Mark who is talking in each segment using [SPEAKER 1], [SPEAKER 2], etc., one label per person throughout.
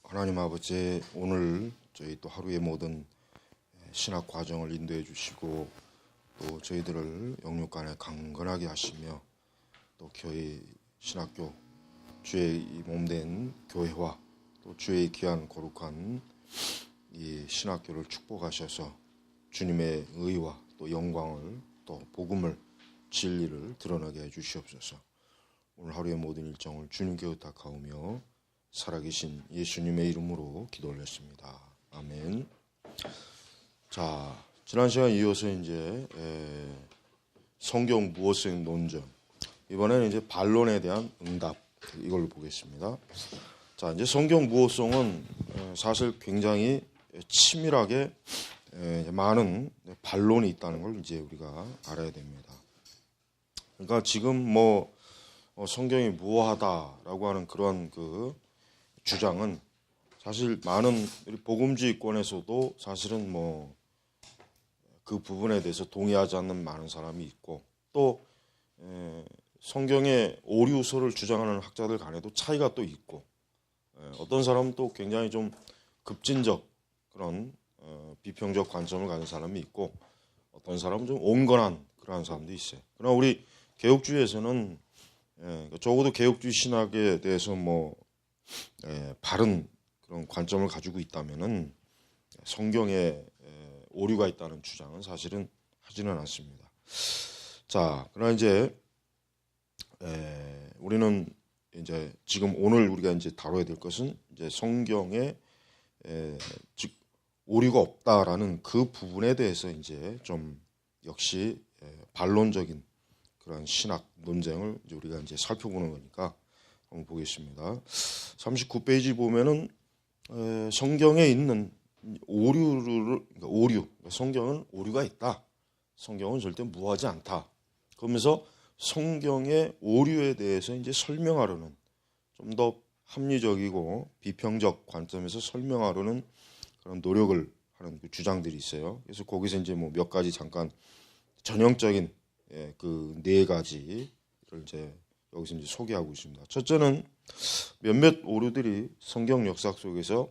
[SPEAKER 1] 하나님 아버지, 오늘 저희 또 하루의 모든 신학 과정을 인도해 주시고 또 저희들을 영육간에 강건하게 하시며 또 교회 신학교 주의 몸된 교회와 또 주의 귀한 거룩한 이 신학교를 축복하셔서 주님의 의와 또 영광을 또 복음을 진리를 드러나게 해 주시옵소서. 오늘 하루의 모든 일정을 주님께 의탁하오며 살아계신 예수님의 이름으로 기도 올렸습니다. 아멘. 자, 지난 시간 이어서 이제 성경 무엇의 논점, 이번에는 이제 반론에 대한 응답, 이걸로 보겠습니다. 자, 이제 성경 무엇성은 사실 굉장히 치밀하게 많은 반론이 있다는 걸 이제 우리가 알아야 됩니다. 그러니까 지금 성경이 무어하다라고 하는 그런 그 주장은 사실 많은 우리 복음주의권에서도 사실은 그 부분에 대해서 동의하지 않는 많은 사람이 있고, 또 성경의 오류설을 주장하는 학자들 간에도 차이가 또 있고, 어떤 사람은 또 굉장히 좀 급진적 그런 비평적 관점을 가진 사람이 있고, 어떤 사람은 좀 온건한 그러한 사람도 있어요. 그러나 우리 개혁주의에서는 적어도 개혁주의 신학에 대해서 바른 그런 관점을 가지고 있다면은 성경에 오류가 있다는 주장은 사실은 하지는 않습니다. 자, 그러나 이제 우리는 이제 지금 오늘 우리가 이제 다뤄야 될 것은 이제 성경에 즉 오류가 없다라는 그 부분에 대해서 이제 좀 역시 반론적인 그런 신학 논쟁을 이제 우리가 이제 살펴보는 거니까 한번 보겠습니다. 39페이지 보면은 성경에 있는 오류, 성경은 오류가 있다. 성경은 절대 무하지 않다. 그러면서 성경의 오류에 대해서 이제 설명하려는, 좀 더 합리적이고 비평적 관점에서 설명하려는 그런 노력을 하는 그 주장들이 있어요. 그래서 거기서 이제 몇 가지 잠깐 전형적인 그 네 가지를 이제 여기서 이제 소개하고 있습니다. 첫째는 몇몇 오류들이 성경 역사 속에서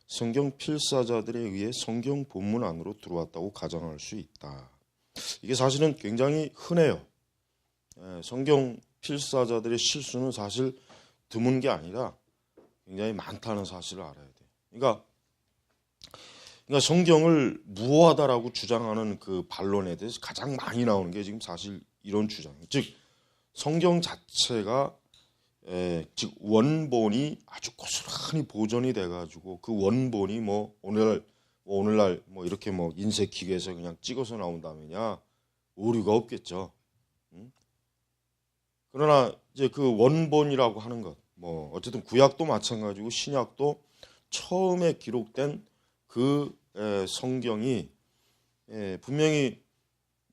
[SPEAKER 1] 성경 필사자들에 의해 성경 본문 안으로 들어왔다고 가정할 수 있다. 이게 사실은 굉장히 흔해요. 성경 필사자들의 실수는 사실 드문 게 아니라 굉장히 많다는 사실을 알아야 돼요. 그러니까 성경을 무어하다라고 주장하는 그 반론에 대해서 가장 많이 나오는 게 지금 사실 이런 주장이에요. 즉 성경 자체가 즉 원본이 아주 고스란히 보존이 돼가지고 그 원본이 오늘날 이렇게 인쇄 기계에서 그냥 찍어서 나온다면야 오류가 없겠죠. 그러나 이제 그 원본이라고 하는 것, 어쨌든 구약도 마찬가지고 신약도 처음에 기록된 그 성경이 분명히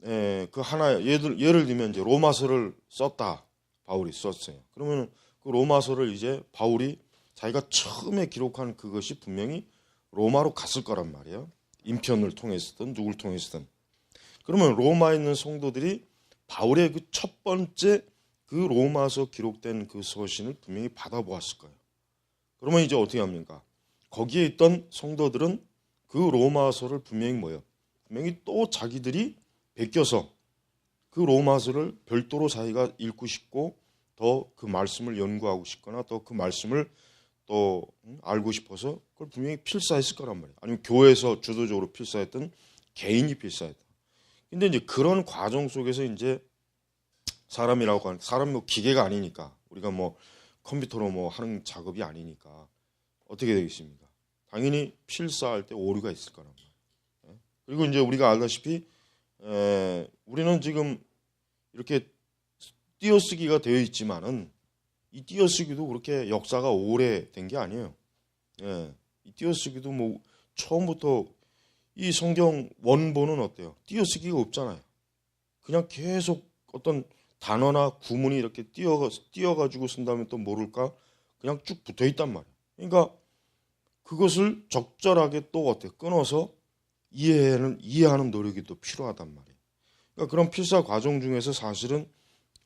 [SPEAKER 1] 그 하나 예를 들면 이제 로마서를 썼다. 바울이 썼어요. 그러면 그 로마서를 이제 바울이 자기가 처음에 기록한 그것이 분명히 로마로 갔을 거란 말이에요. 인편을 통해서든 누굴 통해서든. 그러면 로마에 있는 성도들이 바울의 그 첫 번째 그 로마서 기록된 그 서신을 분명히 받아보았을 거예요. 그러면 이제 어떻게 합니까? 거기에 있던 성도들은 그 로마서를 분명히 또 자기들이 베껴서 그 로마서를 별도로 자기가 읽고 싶고 더 그 말씀을 연구하고 싶거나 또 그 말씀을 또 알고 싶어서 그걸 분명히 필사했을 거란 말이에요. 아니면 교회에서 주도적으로 필사했던 개인이 필사했다. 근데 이제 그런 과정 속에서 이제 사람이라고 하는 사람 기계가 아니니까, 우리가 컴퓨터로 하는 작업이 아니니까 어떻게 되겠습니까? 당연히 필사할 때 오류가 있을 거란 말이에요. 그리고 이제 우리가 알다시피 우리는 지금 이렇게 띄어쓰기가 되어 있지만은 이 띄어쓰기도 그렇게 역사가 오래된 게 아니에요. 이 띄어쓰기도 처음부터 이 성경 원본은 어때요? 띄어쓰기가 없잖아요. 그냥 계속 어떤 단어나 구문이 이렇게 띄어가지고 쓴다면 또 모를까? 그냥 쭉 붙어 있단 말이에요. 그러니까 그것을 적절하게 또 어때요? 끊어서 이해하는 노력이 또 필요하단 말이에요. 그러니까 그런 필사 과정 중에서 사실은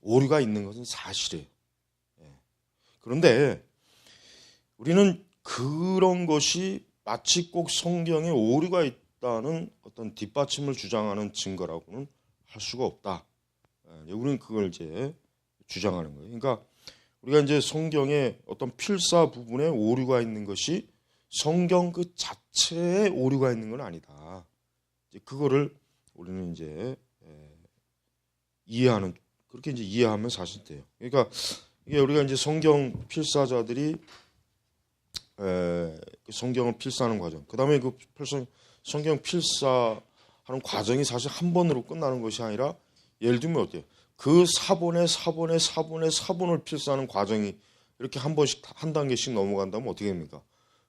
[SPEAKER 1] 오류가 있는 것은 사실이에요. 그런데 우리는 그런 것이 마치 꼭 성경에 오류가 있다는 어떤 뒷받침을 주장하는 증거라고는 할 수가 없다. 우리는 그걸 이제 주장하는 거예요. 그러니까 우리가 이제 성경에 어떤 필사 부분에 오류가 있는 것이 성경 그 자체에 오류가 있는 건 아니다. 이제 그거를 우리는 이제 이해하는, 그렇게 이제 이해하면 사실 돼요. 그러니까 이게 우리가 이제 성경 필사자들이 성경을 필사하는 과정, 그 다음에 그 성경 필사하는 과정이 사실 한 번으로 끝나는 것이 아니라, 예를 들면 어때요? 그 사본을 필사하는 과정이 이렇게 한 번씩 한 단계씩 넘어간다면 어떻게 됩니까?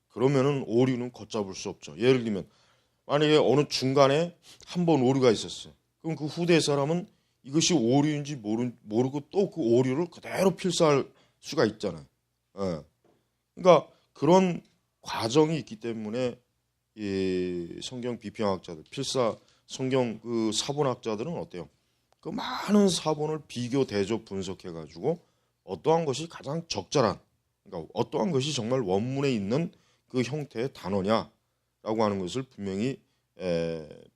[SPEAKER 1] 그러면은 오류는 걷잡을 수 없죠. 예를 들면 만약에 어느 중간에 한 번 오류가 있었어요. 그럼 그 후대 사람은 이것이 오류인지 모르고 또 그 오류를 그대로 필사할 수가 있잖아요. 그러니까 그런 과정이 있기 때문에 이 성경 비평학자들, 성경 그 사본학자들은 어때요? 그 많은 사본을 비교, 대조, 분석해가지고 어떠한 것이 가장 적절한, 그러니까 어떠한 것이 정말 원문에 있는 그 형태의 단어냐라고 하는 것을 분명히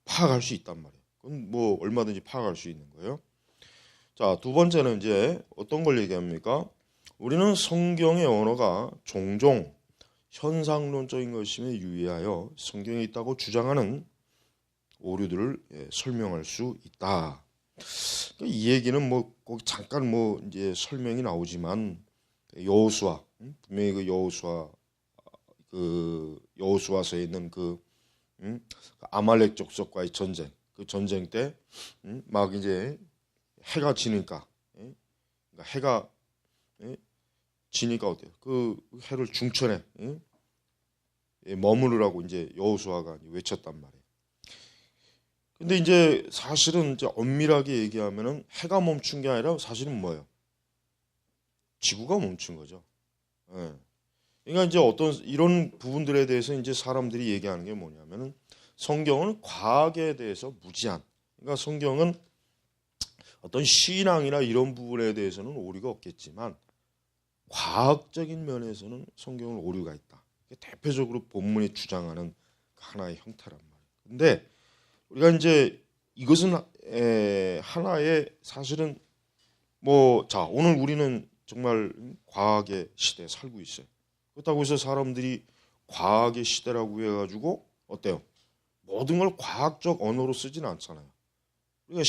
[SPEAKER 1] 파악할 수 있단 말이에요. 그건 뭐 얼마든지 파악할 수 있는 거예요. 자, 두 번째는 이제 어떤 걸 얘기합니까? 우리는 성경의 언어가 종종 현상론적인 것임에 유의하여 성경에 있다고 주장하는 오류들을 설명할 수 있다. 이 얘기는 뭐 꼭 잠깐 뭐 이제 설명이 나오지만 여호수아, 분명히 그 여호수아서에 있는 그 아말렉 족속과의 전쟁, 그 전쟁 때 막 이제 해가 지니까, 그러니까 해가 지니까 어때요? 그 해를 중천에 머무르라고 이제 여호수아가 외쳤단 말이에요. 근데 이제 사실은 이제 엄밀하게 얘기하면은 해가 멈춘 게 아니라 사실은 뭐예요? 지구가 멈춘 거죠. 그러니까 이제 어떤 이런 부분들에 대해서 이제 사람들이 얘기하는 게 뭐냐면은 성경은 과학에 대해서 무지한, 그러니까 성경은 어떤 신앙이나 이런 부분에 대해서는 오류가 없겠지만 과학적인 면에서는 성경은 오류가 있다. 대표적으로 본문이 주장하는 하나의 형태란 말이에요. 근데 우리가 이제 이것은 하나의 사실은 자, 오늘 우리는 정말 과학의 시대에 살고 있어요. 그렇다고 해서 사람들이 과학의 시대라고 해가지고 어때요? 모든 걸 과학적 언어로 쓰지는 않잖아요. 우리가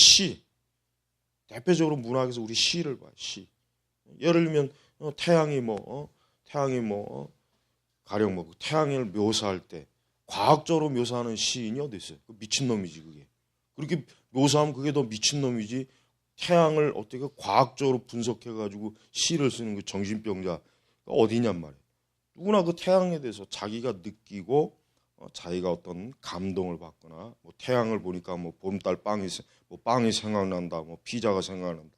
[SPEAKER 1] 대표적으로 문학에서 우리 시를 봐요. 시. 예를 들면 태양이 가령 태양을 묘사할 때 과학적으로 묘사하는 시인이 어디 있어요? 미친놈이지 그게. 그렇게 묘사하면 그게 더 미친놈이지. 태양을 어떻게 과학적으로 분석해가지고 시를 쓰는 그 정신병자가 어디냔 말이에요. 누구나 그 태양에 대해서 자기가 느끼고 자기가 어떤 감동을 받거나 태양을 보니까 보름달 빵이 생각난다, 피자가 생각난다,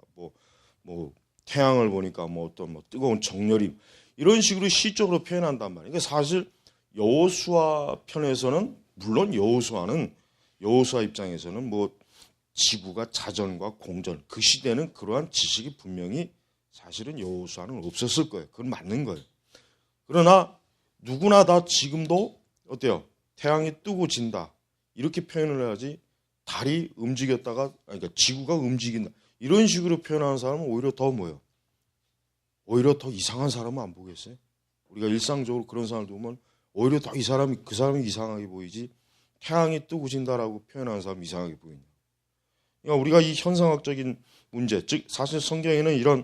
[SPEAKER 1] 태양을 보니까 어떤 뜨거운 정열이, 이런 식으로 시적으로 표현한단 말이에요. 그러니까 사실 여호수아 편에서는, 물론 여호수아 입장에서는 지구가 자전과 공전, 그 시대는 그러한 지식이 분명히 사실은 여호수아는 없었을 거예요. 그건 맞는 거예요. 그러나 누구나 다 지금도 어때요? 태양이 뜨고 진다, 이렇게 표현을 해야지 달이 움직였다가, 그러니까 지구가 움직인다, 이런 식으로 표현하는 사람은 오히려 더 이상한 사람은 안 보겠어요? 우리가 일상적으로 그런 사람을 보면 오히려 더 그 사람이 이상하게 보이지, 태양이 뜨고 진다라고 표현하는 사람이 이상하게 보인다. 그러니까 우리가 이 현상학적인 문제, 즉 사실 성경에는 이런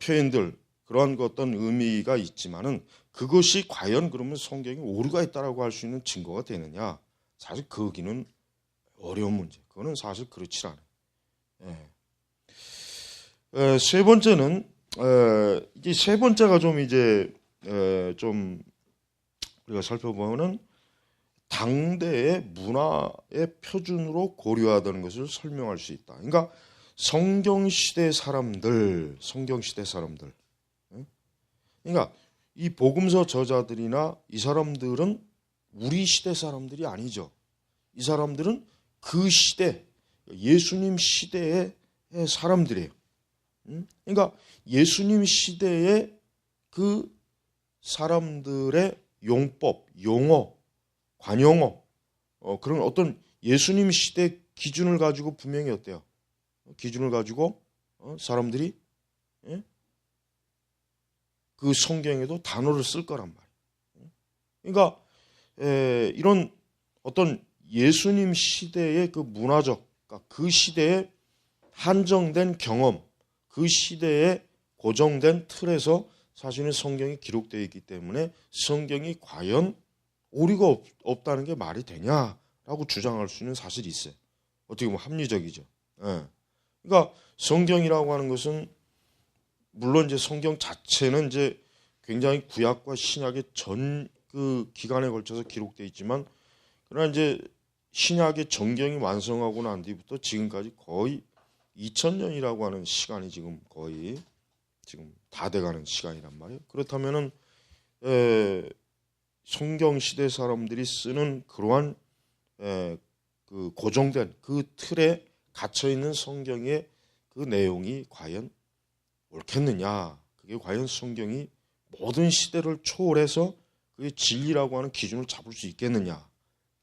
[SPEAKER 1] 표현들, 그러한 어떤 의미가 있지만은 그것이 과연 그러면 성경에 오류가 있다라고 할 수 있는 증거가 되느냐? 사실 거기는 어려운 문제. 그거는 사실 그렇지 않아요. 세 번째는 이제 세 번째가 좀 우리가 살펴보면은 당대의 문화의 표준으로 고려하던 것을 설명할 수 있다. 그러니까 성경시대 사람들. 그러니까 이 복음서 저자들이나 이 사람들은 우리 시대 사람들이 아니죠. 이 사람들은 그 시대, 예수님 시대의 사람들이에요. 그러니까 예수님 시대의 그 사람들의 용법, 용어, 관용어, 그런 어떤 예수님 시대 기준을 가지고 분명히 어때요? 기준을 가지고 사람들이 그 성경에도 단어를 쓸 거란 말이에요. 그러니까 이런 어떤 예수님 시대의 그 문화적, 그러니까 그 시대에 한정된 경험, 그 시대에 고정된 틀에서 사실은 성경이 기록되어 있기 때문에 성경이 과연 오류가 없다는 게 말이 되냐라고 주장할 수 있는 사실이 있어요. 어떻게 보면 합리적이죠. 예. 그러니까 성경이라고 하는 것은 물론 이제 성경 자체는 이제 굉장히 구약과 신약의 전 그 기간에 걸쳐서 기록되어 있지만, 그러나 이제 신약의 정경이 완성하고 난 뒤부터 지금까지 거의 2000년이라고 하는 시간이 지금 거의 지금 다 돼가는 시간이란 말이에요. 그렇다면은 성경 시대 사람들이 쓰는 그러한 그 고정된 그 틀에 갇혀 있는 성경의 그 내용이 과연 옳겠느냐? 그게 과연 성경이 모든 시대를 초월해서 그게 진리라고 하는 기준을 잡을 수 있겠느냐?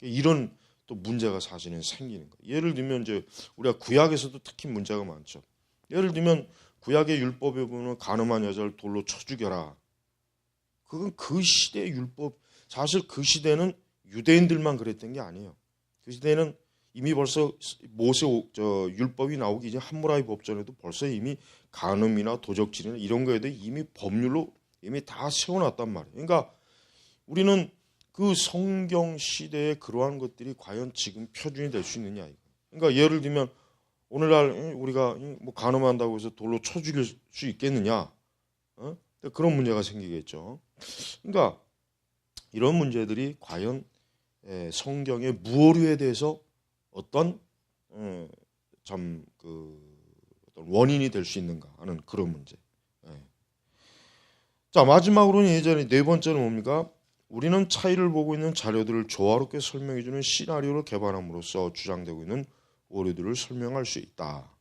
[SPEAKER 1] 이런 또 문제가 사실은 생기는 거예요. 예를 들면 이제 우리가 구약에서도 특히 문제가 많죠. 예를 들면 구약의 율법에 보면 간음한 여자를 돌로 쳐 죽여라. 그건 그 시대의 율법. 사실 그 시대는 유대인들만 그랬던 게 아니에요. 그 시대는 이미 벌써 모세 율법이 나오기 이제 함무라비 법전에도 벌써 이미 간음이나 도적질이나 이런 거에 대해 이미 법률로 이미 다 세워놨단 말이에요. 그러니까 우리는 그 성경 시대의 그러한 것들이 과연 지금 표준이 될 수 있느냐. 그러니까 예를 들면 오늘날 우리가 뭐 간음한다고 해서 돌로 쳐 죽일 수 있겠느냐. 그런 문제가 생기겠죠. 그러니까 이런 문제들이 과연 성경의 무오류에 대해서 어떤 참 어떤 원인이 될 수 있는가 하는 그런 문제. 자, 마지막으로는 예전에 네 번째는 뭡니까? 우리는 차이를 보고 있는 자료들을 조화롭게 설명해주는 시나리오를 개발함으로써 주장되고 있는 오류들을 설명할 수 있다.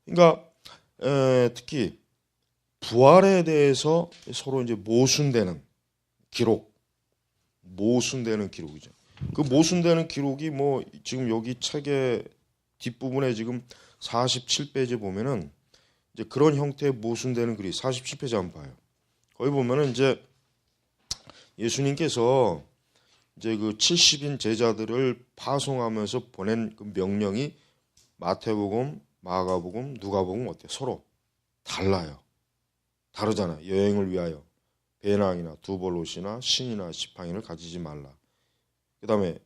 [SPEAKER 1] 그러니까 특히 부활에 대해서 서로 이제 모순되는 기록이죠. 그 모순되는 기록이 뭐 지금 여기 책의 뒷부분에 지금 47페이지 보면은 이제 그런 형태의 모순되는 글이 47페이지 한번 봐요. 거기 보면은 이제 예수님께서 이제 그 70인 제자들을 파송하면서 보낸 그 명령이 마태복음, 마가복음, 누가복음 어때요? 서로 달라요. 다르잖아요. 여행을 위하여 배낭이나 두벌옷이나 신이나 지팡이를 가지지 말라. 그다음에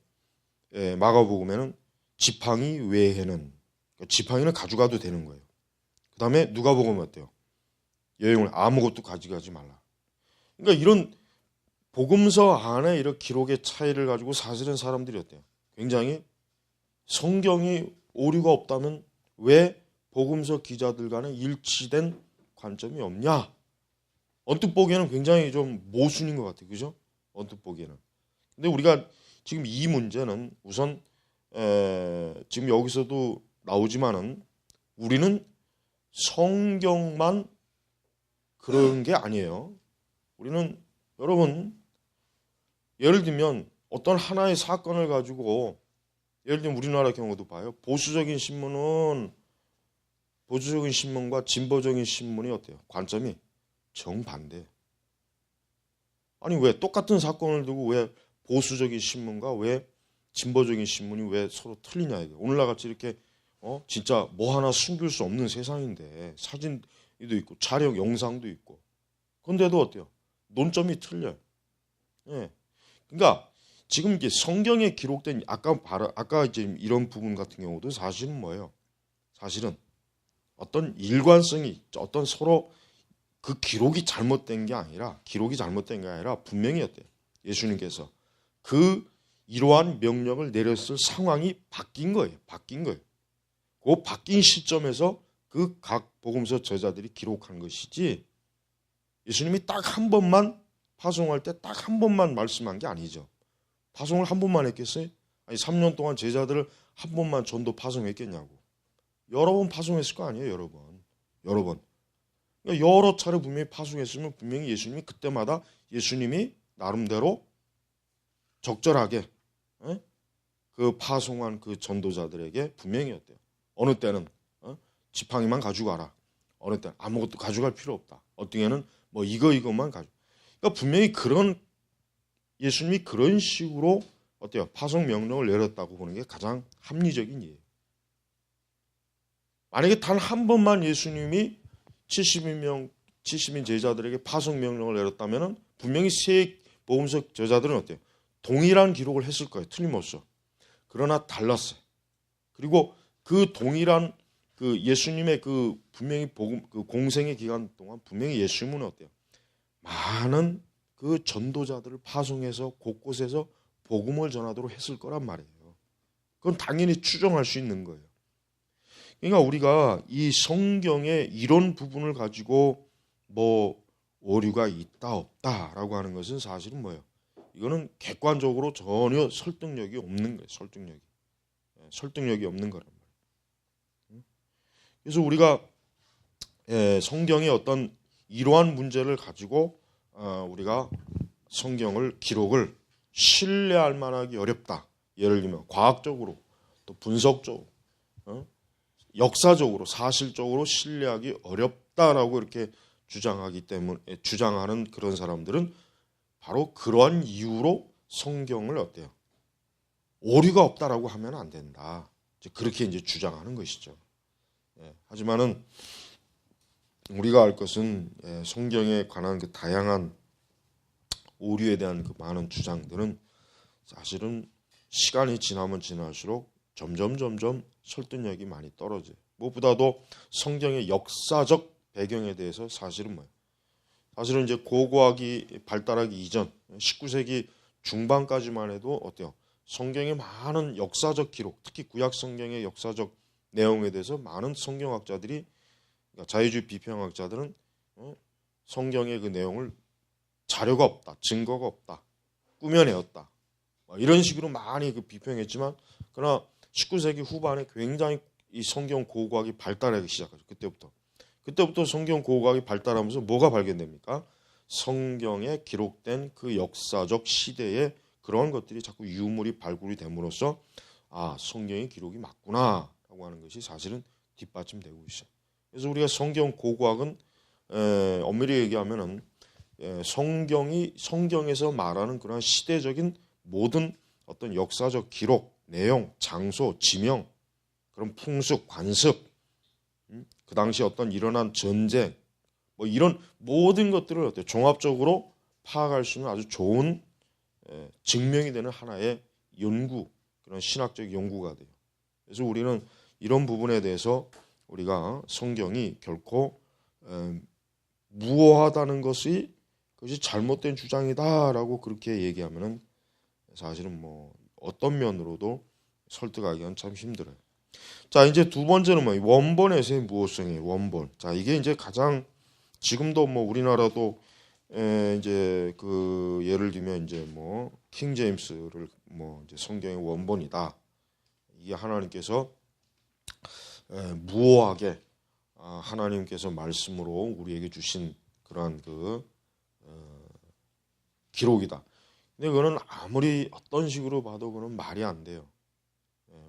[SPEAKER 1] 마가복음에는 지팡이 외에는 지팡이는 가져가도 되는 거예요. 그다음에 누가복음은 어때요? 여행을 아무것도 가져가지 말라. 그러니까 이런 복음서 안에 이런 기록의 차이를 가지고 사실은 사람들이 어때요? 굉장히 성경이 오류가 없다면 왜 복음서 기자들 간에 일치된 관점이 없냐? 언뜻 보기에는 굉장히 좀 모순인 것 같아요. 그죠? 언뜻 보기에는. 근데 우리가 지금 이 문제는 우선 지금 여기서도 나오지만은 우리는 성경만 그런 게 아니에요. 우리는 여러분 예를 들면 어떤 하나의 사건을 가지고 예를 들면 우리나라 경우도 봐요. 보수적인 신문과 진보적인 신문이 어때요? 관점이 정반대. 아니 왜 똑같은 사건을 두고 왜 보수적인 신문과 왜 진보적인 신문이 왜 서로 틀리냐 이게. 오늘날 같이 이렇게 진짜 뭐 하나 숨길 수 없는 세상인데 사진도 있고 촬영 영상도 있고. 그런데도 어때요? 논점이 틀려요. 예. 그러니까 지금 이제 성경에 기록된 아까 이제 이런 부분 같은 경우도 사실은 뭐예요? 사실은 어떤 일관성이 어떤 서로 그 기록이 잘못된 게 아니라 분명히 어때요? 예수님께서 이러한 명령을 내렸을 상황이 바뀐 거예요. 그 바뀐 시점에서 그 각 복음서 저자들이 기록한 것이지 예수님이 딱 한 번만 파송할 때 딱 한 번만 말씀한 게 아니죠. 파송을 한 번만 했겠어요? 아니 3년 동안 제자들을 한 번만 전도 파송했겠냐고. 여러 번 파송했을 거 아니에요, 여러 번. 그러니까 여러 차례 분명히 파송했으면 분명히 예수님이 그때마다 예수님이 나름대로 적절하게 그 파송한 그 전도자들에게 분명히 어때요? 어느 때는 지팡이만 가지고 가라. 어느 때는 아무것도 가져갈 필요 없다. 어떤 때는 뭐 이것만 가지고. 그러니까 분명히 그런 예수님이 그런 식으로 어때요? 파송 명령을 내렸다고 보는 게 가장 합리적인 이해예요. 만약에 단 한 번만 예수님이 70인 제자들에게 파송 명령을 내렸다면 분명히 세 복음서 저자들은 어때요? 동일한 기록을 했을 거예요. 틀림없어. 그러나 달랐어요. 그리고 그 동일한 그 예수님의 그 분명히 복음 그 공생의 기간 동안 분명히 예수님은 어때요? 많은 그 전도자들을 파송해서 곳곳에서 복음을 전하도록 했을 거란 말이에요. 그건 당연히 추정할 수 있는 거예요. 그러니까 우리가 이 성경의 이런 부분을 가지고 뭐 오류가 있다 없다라고 하는 것은 사실은 뭐예요? 이거는 객관적으로 전혀 설득력이 없는 거예요. 설득력이 없는 거란 말이에요. 그래서 우리가 성경의 어떤 이러한 문제를 가지고 우리가 성경을 기록을 신뢰할 만하기 어렵다. 예를 들면 과학적으로 또 분석적으로 역사적으로 사실적으로 신뢰하기 어렵다라고 이렇게 주장하는 그런 사람들은 바로 그러한 이유로 성경을 어때요? 오류가 없다라고 하면 안 된다. 그렇게 이제 주장하는 것이죠. 하지만은 우리가 알 것은 성경에 관한 그 다양한 오류에 대한 그 많은 주장들은 사실은 시간이 지나면 지날수록 점점 설득력이 많이 떨어져요. 무엇보다도 성경의 역사적 배경에 대해서 사실은 뭐예요? 사실은 이제 고고학이 발달하기 이전 19세기 중반까지만 해도 어때요? 성경의 많은 역사적 기록, 특히 구약 성경의 역사적 내용에 대해서 많은 성경학자들이 그러니까 자유주의 비평학자들은 성경의 그 내용을 자료가 없다, 증거가 없다, 꾸며내었다 이런 식으로 많이 그 비평했지만 그러나 19세기 후반에 굉장히 이 성경 고고학이 발달하기 시작하죠. 그때부터 성경 고고학이 발달하면서 뭐가 발견됩니까? 성경에 기록된 그 역사적 시대에 그런 것들이 자꾸 유물이 발굴이 됨으로써 성경의 기록이 맞구나라고 하는 것이 사실은 뒷받침되고 있어요. 그래서 우리가 성경 고고학은 엄밀히 얘기하면은 성경에서 말하는 그런 시대적인 모든 어떤 역사적 기록, 내용, 장소, 지명, 그런 풍습, 관습, 그 당시 어떤 일어난 전쟁, 뭐 이런 모든 것들을 어때요? 종합적으로 파악할 수 있는 아주 좋은 증명이 되는 하나의 연구, 그런 신학적 연구가 돼요. 그래서 우리는 이런 부분에 대해서 우리가 성경이 결코 무효하다는 것이 그것이 잘못된 주장이다라고 그렇게 얘기하면은 사실은 뭐 어떤 면으로도 설득하기는 참 힘들어요. 자, 이제 두 번째는 뭐 원본에서의 무효성이에요. 원본. 자, 이게 이제 가장 지금도 뭐 우리나라도 이제 그 예를 들면 이제 뭐 킹 제임스를 뭐 이제 성경의 원본이다. 이게 하나님께서 무효하게 하나님께서 말씀으로 우리에게 주신 그러한 그 기록이다. 근데 그거는 아무리 어떤 식으로 봐도 그건 말이 안 돼요.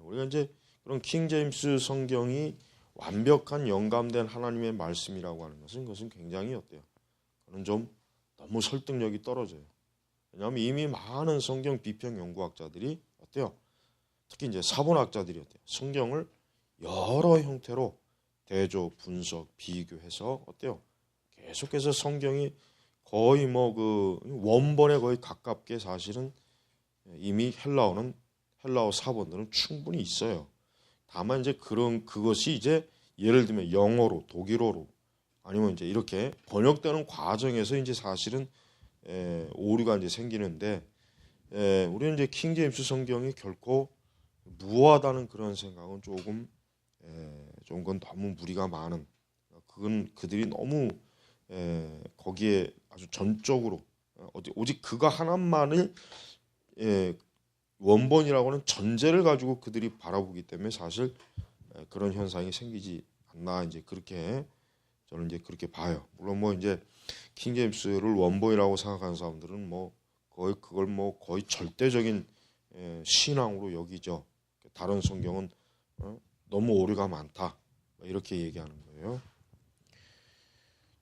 [SPEAKER 1] 우리가 이제 그런 킹 제임스 성경이 완벽한 영감된 하나님의 말씀이라고 하는 것은 그것은 굉장히 어때요? 그건 좀 너무 설득력이 떨어져요. 왜냐하면 이미 많은 성경 비평 연구학자들이 어때요? 특히 이제 사본학자들이 어때요? 성경을 여러 형태로 대조, 분석, 비교해서 어때요? 계속해서 성경이 거의 뭐 그 원본에 거의 가깝게 사실은 이미 헬라어 사본들은 충분히 있어요. 다만 이제 그것이 이제 예를 들면 영어로, 독일어로 아니면 이제 이렇게 번역되는 과정에서 이제 사실은 오류가 이제 생기는데 우리는 이제 킹 제임스 성경이 결코 무효하다는 그런 생각은 조금 그건 너무 무리가 많은 그건 그들이 너무 거기에 아주 전적으로 오직 그거 하나만을 원본이라고 하는 전제를 가지고 그들이 바라보기 때문에 사실 그런 현상이 생기지 않나 이제 그렇게 저는 이제 그렇게 봐요. 물론 뭐 이제 킹 제임스를 원본이라고 생각하는 사람들은 뭐 그걸 뭐 거의 절대적인 신앙으로 여기죠. 다른 성경은 너무 오류가 많다 이렇게 얘기하는 거예요.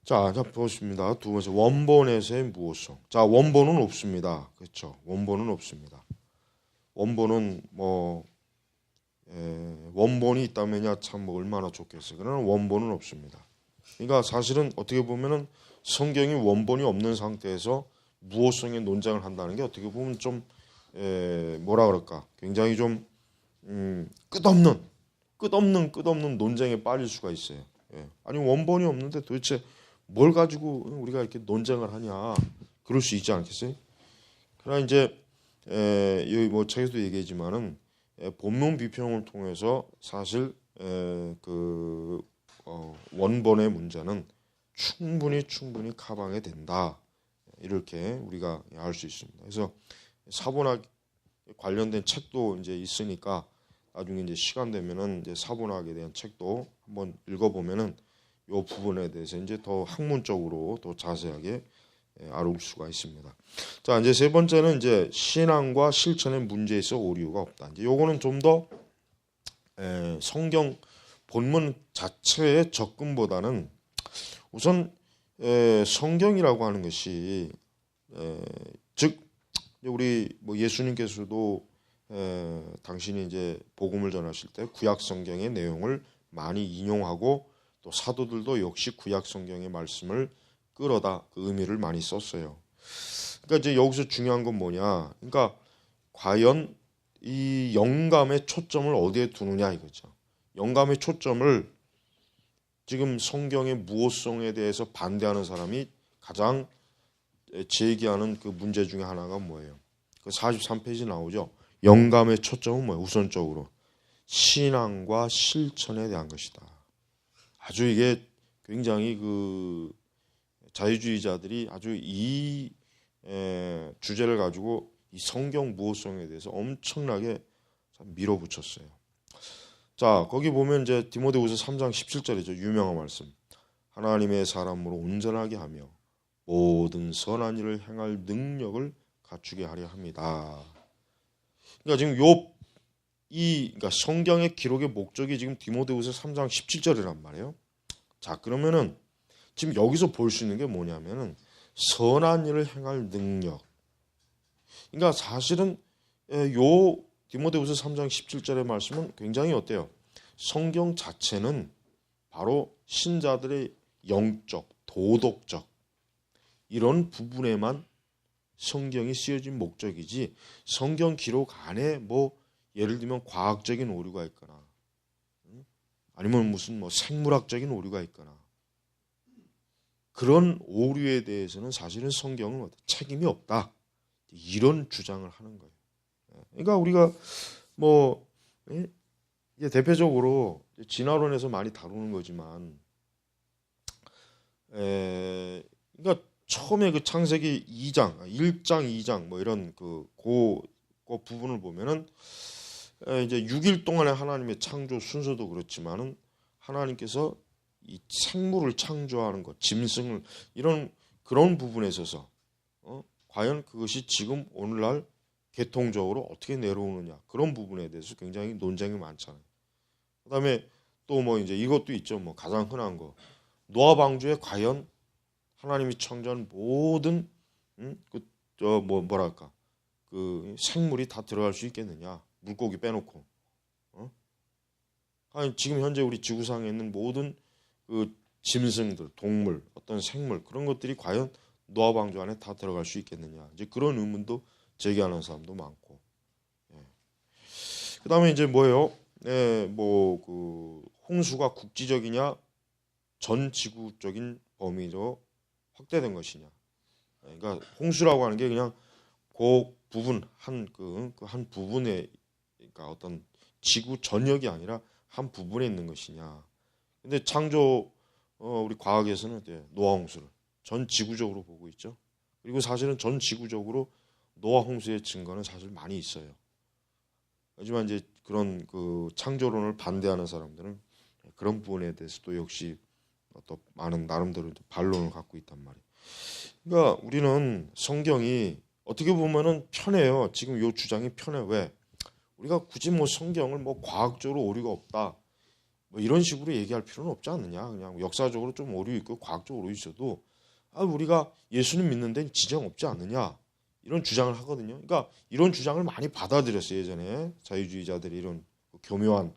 [SPEAKER 1] 자 보십니다. 두 번째 원본에서의 무호성. 자 원본은 없습니다. 그렇죠. 원본은 없습니다. 원본은 뭐 원본이 있다면야 참 뭐 얼마나 좋겠어요. 그러나 원본은 없습니다. 그러니까 사실은 어떻게 보면은 성경이 원본이 없는 상태에서 무호성의 논쟁을 한다는 게 어떻게 보면 좀 뭐라 그럴까 굉장히 좀 끝없는 논쟁에 빠질 수가 있어요. 아니 원본이 없는데 도대체 뭘 가지고 우리가 이렇게 논쟁을 하냐 그럴 수 있지 않겠어요? 그러나 이제 여기 뭐 책에서도 얘기했지만은 본문 비평을 통해서 사실 원본의 문제는 충분히 커버가 된다 이렇게 우리가 알 수 있습니다. 그래서 사본학 관련된 책도 이제 있으니까 나중에 이제 시간 되면은 이제 사본학에 대한 책도 한번 읽어보면은 이 부분에 대해서 이제 더 학문적으로 더 자세하게 알아볼 수가 있습니다. 자 이제 세 번째는 이제 신앙과 실천의 문제에서 오류가 없다. 이제 요거는 좀 더 성경 본문 자체의 접근보다는 우선 성경이라고 하는 것이 즉 우리 뭐 예수님께서도 당신이 이제 복음을 전하실 때 구약 성경의 내용을 많이 인용하고 또 사도들도 역시 구약 성경의 말씀을 끌어다 그 의미를 많이 썼어요. 그러니까 이제 여기서 중요한 건 뭐냐? 그러니까 과연 이 영감의 초점을 어디에 두느냐 이거죠. 영감의 초점을 지금 성경의 무호성에 대해서 반대하는 사람이 가장 제기하는 그 문제 중에 하나가 뭐예요? 그 43페이지 나오죠. 영감의 초점은 뭐예요? 우선적으로 신앙과 실천에 대한 것이다. 아주 이게 굉장히 그 자유주의자들이 아주 이 주제를 가지고 이 성경 무호성에 대해서 엄청나게 밀어붙였어요. 자 거기 보면 이제 디모데후서 3장 17절이죠. 유명한 말씀. 하나님의 사람으로 온전하게 하며 모든 선한 일을 행할 능력을 갖추게 하려 합니다. 그러니까 지금 그러니까 성경의 기록의 목적이 지금 디모데후서 3장 17절이란 말이에요. 자 그러면은 지금 여기서 볼 수 있는 게 뭐냐면은 선한 일을 행할 능력. 그러니까 사실은 요 디모데후서 3장 17절의 말씀은 굉장히 어때요? 성경 자체는 바로 신자들의 영적, 도덕적 이런 부분에만 성경이 쓰여진 목적이지 성경 기록 안에 뭐 예를 들면 과학적인 오류가 있거나 아니면 무슨 뭐 생물학적인 오류가 있거나 그런 오류에 대해서는 사실은 성경은 책임이 없다. 이런 주장을 하는 거예요. 그러니까 우리가 뭐 이제 대표적으로 진화론에서 많이 다루는 거지만, 그러니까 처음에 그 창세기 2장, 1장, 2장 뭐 이런 그 부분을 보면은 이제 6일 동안의 하나님의 창조 순서도 그렇지만은 하나님께서 이 생물을 창조하는 것, 짐승을 이런 그런 부분에 있어서 과연 그것이 지금 오늘날 계통적으로 어떻게 내려오느냐 그런 부분에 대해서 굉장히 논쟁이 많잖아요. 그다음에 또 뭐 이제 이것도 있죠. 뭐 가장 흔한 거 노아 방주에 과연 하나님이 창조한 모든 뭐랄까 그 생물이 다 들어갈 수 있겠느냐 물고기 빼놓고 아니 지금 현재 우리 지구상에 있는 모든 그 짐승들, 동물, 어떤 생물 그런 것들이 과연 노아 방주 안에 다 들어갈 수 있겠느냐 이제 그런 의문도 제기하는 사람도 많고 그다음에 이제 뭐예요? 뭐 그 홍수가 국지적이냐 전 지구적인 범위로 확대된 것이냐. 그러니까 홍수라고 하는 게 그냥 그 부분 한 부분에 그러니까 어떤 지구 전역이 아니라 한 부분에 있는 것이냐. 근데 창조 우리 과학에서는 노아 홍수를 전 지구적으로 보고 있죠. 그리고 사실은 전 지구적으로 노아 홍수의 증거는 사실 많이 있어요. 하지만 이제 그런 그 창조론을 반대하는 사람들은 그런 부분에 대해서도 역시 또 많은 나름대로 반론을 갖고 있단 말이에요. 그러니까 우리는 성경이 어떻게 보면은 편해요. 지금 요 주장이 편해. 왜? 우리가 굳이 뭐 성경을 뭐 과학적으로 오류가 없다, 뭐 이런 식으로 얘기할 필요는 없지 않느냐. 그냥 역사적으로 좀 오류 있고 과학적으로 오류 있어도 우리가 예수님 믿는 데는 지장 없지 않느냐, 이런 주장을 하거든요. 그러니까 이런 주장을 많이 받아들였어요. 예전에 자유주의자들이 이런 교묘한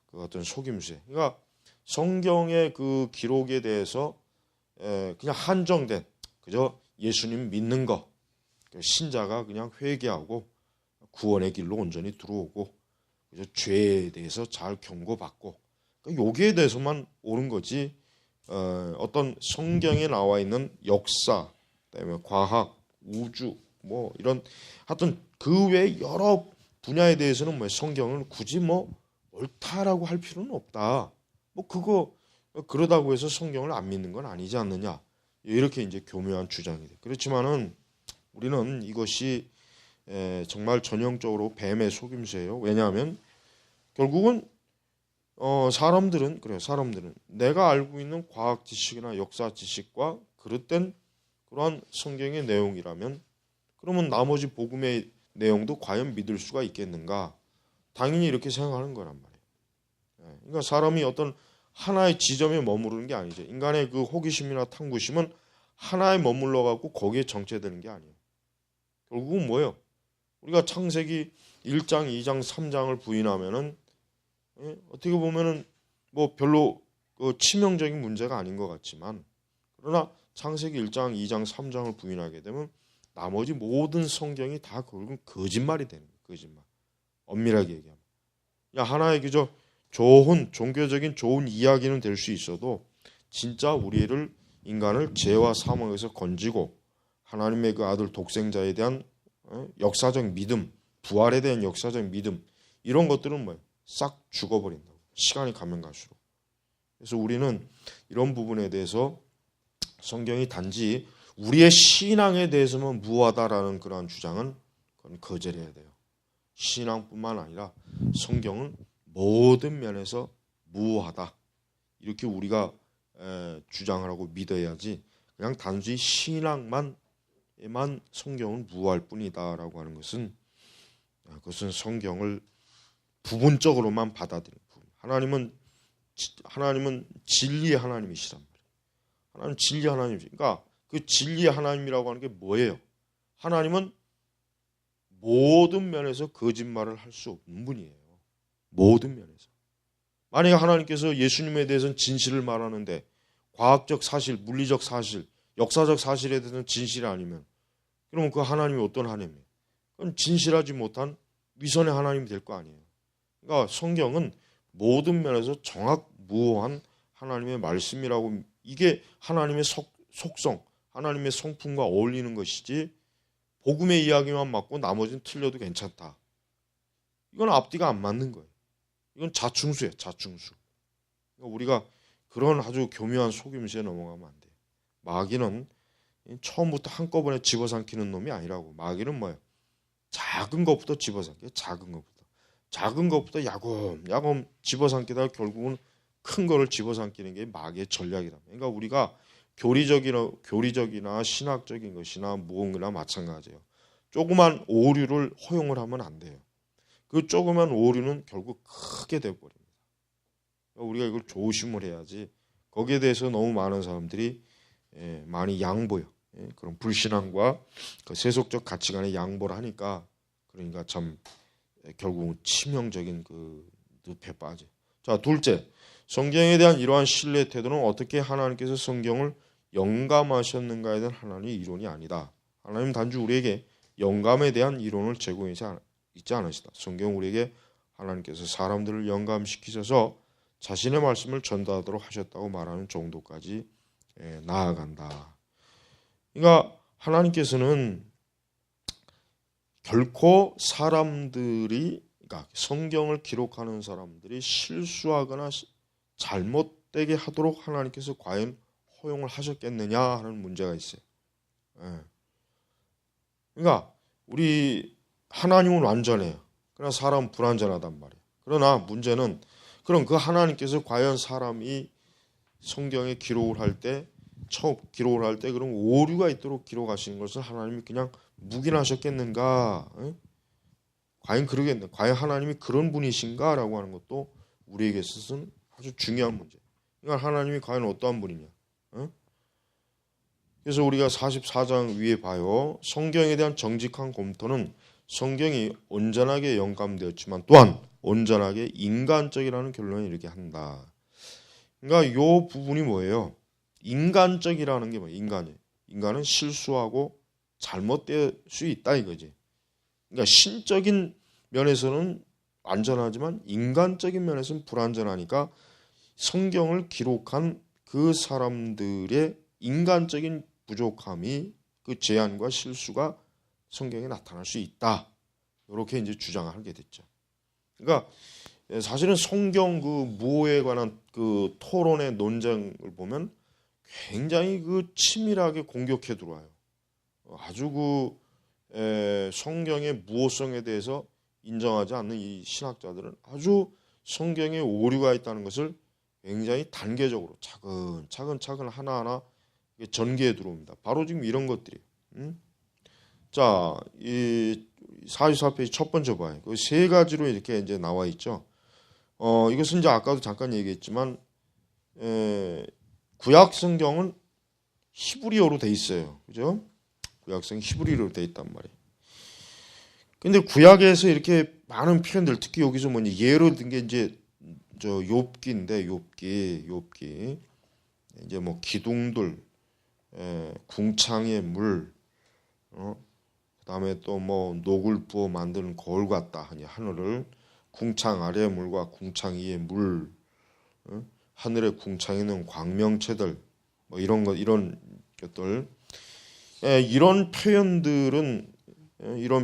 [SPEAKER 1] 그 어떤 속임수에. 그러니까 성경의 그 기록에 대해서 그냥 한정된 그저 예수님 믿는 거, 신자가 그냥 회개하고 구원의 길로 온전히 들어오고 그저 죄에 대해서 잘 경고받고, 여기에 대해서만 옳은 거지, 어떤 성경에 나와 있는 역사, 그다음에 과학, 우주, 뭐 이런 하여튼 그 외 여러 분야에 대해서는 뭐 성경을 굳이 뭐 옳다라고 할 필요는 없다. 뭐 그거 그러다고 해서 성경을 안 믿는 건 아니지 않느냐. 이렇게 이제 교묘한 주장이 돼. 그렇지만은 우리는 이것이 정말 전형적으로 뱀의 속임수예요. 왜냐하면 결국은 사람들은 그래요. 사람들은 내가 알고 있는 과학 지식이나 역사 지식과 그릇된 그러한 성경의 내용이라면 그러면 나머지 복음의 내용도 과연 믿을 수가 있겠는가? 당연히 이렇게 생각하는 거란 말이에요. 그러니까 사람이 어떤 하나의 지점에 머무르는 게 아니죠. 인간의 그 호기심이나 탐구심은 하나에 머물러 갖고 거기에 정체되는 게 아니에요. 결국은 뭐예요? 우리가 창세기 1장, 2장, 3장을 부인하면은 어떻게 보면은 뭐 별로 치명적인 문제가 아닌 것 같지만, 그러나 창세기 1장, 2장, 3장을 부인하게 되면 나머지 모든 성경이 다 결국은 거짓말이 되는 거예요. 거짓말. 엄밀하게 얘기하면. 하나의 그저 좋은 종교적인 좋은 이야기는 될 수 있어도 진짜 우리를 인간을 죄와 사망에서 건지고 하나님의 그 아들 독생자에 대한 역사적 믿음, 부활에 대한 역사적 믿음, 이런 것들은 뭐예요? 싹 죽어버린다고. 시간이 가면 갈수록. 그래서 우리는 이런 부분에 대해서 성경이 단지 우리의 신앙에 대해서만 무하다라는 그러한 주장은 그건 거절해야 돼요. 신앙뿐만 아니라 성경은 모든 면에서 무하다. 이렇게 우리가 주장을 하고 믿어야지, 그냥 단지 신앙만에만 성경은 무할 뿐이다라고 하는 것은 그것은 성경을 부분적으로만 받아들이는 부분. 하나님은 진리의 하나님이시란 말이에요. 하나님은 진리의 하나님이시. 그러니까 그 진리의 하나님이라고 하는 게 뭐예요? 하나님은 모든 면에서 거짓말을 할 수 없는 분이에요. 모든 면에서. 만약에 하나님께서 예수님에 대해서는 진실을 말하는데 과학적 사실, 물리적 사실, 역사적 사실에 대해서는 진실이 아니면 그러면 그 하나님이 어떤 하나님이에요? 그건 진실하지 못한 위선의 하나님이 될 거 아니에요. 그러니까 성경은 모든 면에서 정확무오한 하나님의 말씀이라고, 이게 하나님의 속성, 하나님의 성품과 어울리는 것이지 복음의 이야기만 맞고 나머지는 틀려도 괜찮다. 이건 앞뒤가 안 맞는 거예요. 이건 자충수예요. 자충수. 그러니까 우리가 그런 아주 교묘한 속임수에 넘어가면 안 돼요. 마귀는 처음부터 한꺼번에 집어삼키는 놈이 아니라고. 마귀는 뭐예요? 작은 것부터 집어삼켜요. 작은 것부터 야곰야곰 집어삼키다가 결국은 큰 거를 집어삼키는 게 마귀의 전략이다. 그러니까 우리가 교리적이나 신학적인 것이나 무언가나 마찬가지예요. 조그만 오류를 허용을 하면 안 돼요. 그 조그만 오류는 결국 크게 돼버립니다. 우리가 이걸 조심을 해야지. 거기에 대해서 너무 많은 사람들이 많이 양보해요. 그런 불신앙과 그 세속적 가치관에 양보를 하니까, 그러니까 참 결국은 치명적인 그 늪에 빠져. 자, 둘째, 성경에 대한 이러한 신뢰 태도는 어떻게 하나님께서 성경을 영감하셨는가에 대한 하나님의 이론이 아니다. 하나님 단지 우리에게 영감에 대한 이론을 제공하지 있지 않으시다. 성경 우리에게 하나님께서 사람들을 영감시키셔서 자신의 말씀을 전달하도록 하셨다고 말하는 정도까지 나아간다. 그러니까 하나님께서는 결코 사람들이, 그러니까 성경을 기록하는 사람들이 실수하거나 잘못되게 하도록 하나님께서 과연 허용을 하셨겠느냐 하는 문제가 있어요. 그러니까 우리 하나님은 완전해요. 그러나 사람은 불완전하단 말이에요. 그러나 문제는 그럼 그 하나님께서 과연 사람이 성경에 기록을 할 때 처음 기록을 할 때 그럼 오류가 있도록 기록하신 것을 하나님이 그냥 묵인하셨겠는가? 과연 그러겠네. 과연 하나님이 그런 분이신가라고 하는 것도 우리에게 있어서는 아주 중요한 문제. 그러니까 하나님이 과연 어떠한 분이냐? 그래서 우리가 44장 위에 봐요. 성경에 대한 정직한 검토는 성경이 온전하게 영감되었지만 또한 온전하게 인간적이라는 결론에 이르게 한다. 그러니까 이 부분이 뭐예요? 인간적이라는 게 뭐예요? 인간은 실수하고 잘못될 수 있다 이거지. 그러니까 신적인 면에서는 안전하지만 인간적인 면에서는 불안전하니까 성경을 기록한 그 사람들의 인간적인 부족함이 그 제한과 실수가 성경에 나타날 수 있다. 이렇게 이제 주장을 하게 됐죠. 그러니까 사실은 성경 그 무오에 관한 그 토론의 논쟁을 보면 굉장히 그 치밀하게 공격해 들어와요. 아주 그 성경의 무오성에 대해서 인정하지 않는 이 신학자들은 아주 성경에 오류가 있다는 것을 굉장히 단계적으로 차근차근 하나하나 전개해 들어옵니다. 바로 지금 이런 것들이에요. 자, 이 44페이지 첫 번째 봐요. 그 세 가지로 이렇게 이제 나와 있죠. 이것은 이제 아까도 잠깐 얘기했지만 구약 성경은 히브리어로 돼 있어요. 그죠? 구약성이 히브리어로 돼 있단 말이에요. 근데 구약에서 이렇게 많은 표현들, 특히 여기서 뭐냐 예로 든 게 이제 저 욥기인데 욥기 이제 뭐 기둥들, 궁창의 물, 그다음에 또 뭐 녹을 부어 만드는 거울 같다 하니 하늘을 궁창 아래의 물과 궁창 위의 물, 하늘의 궁창에는 광명체들, 뭐 이런 것들, 이런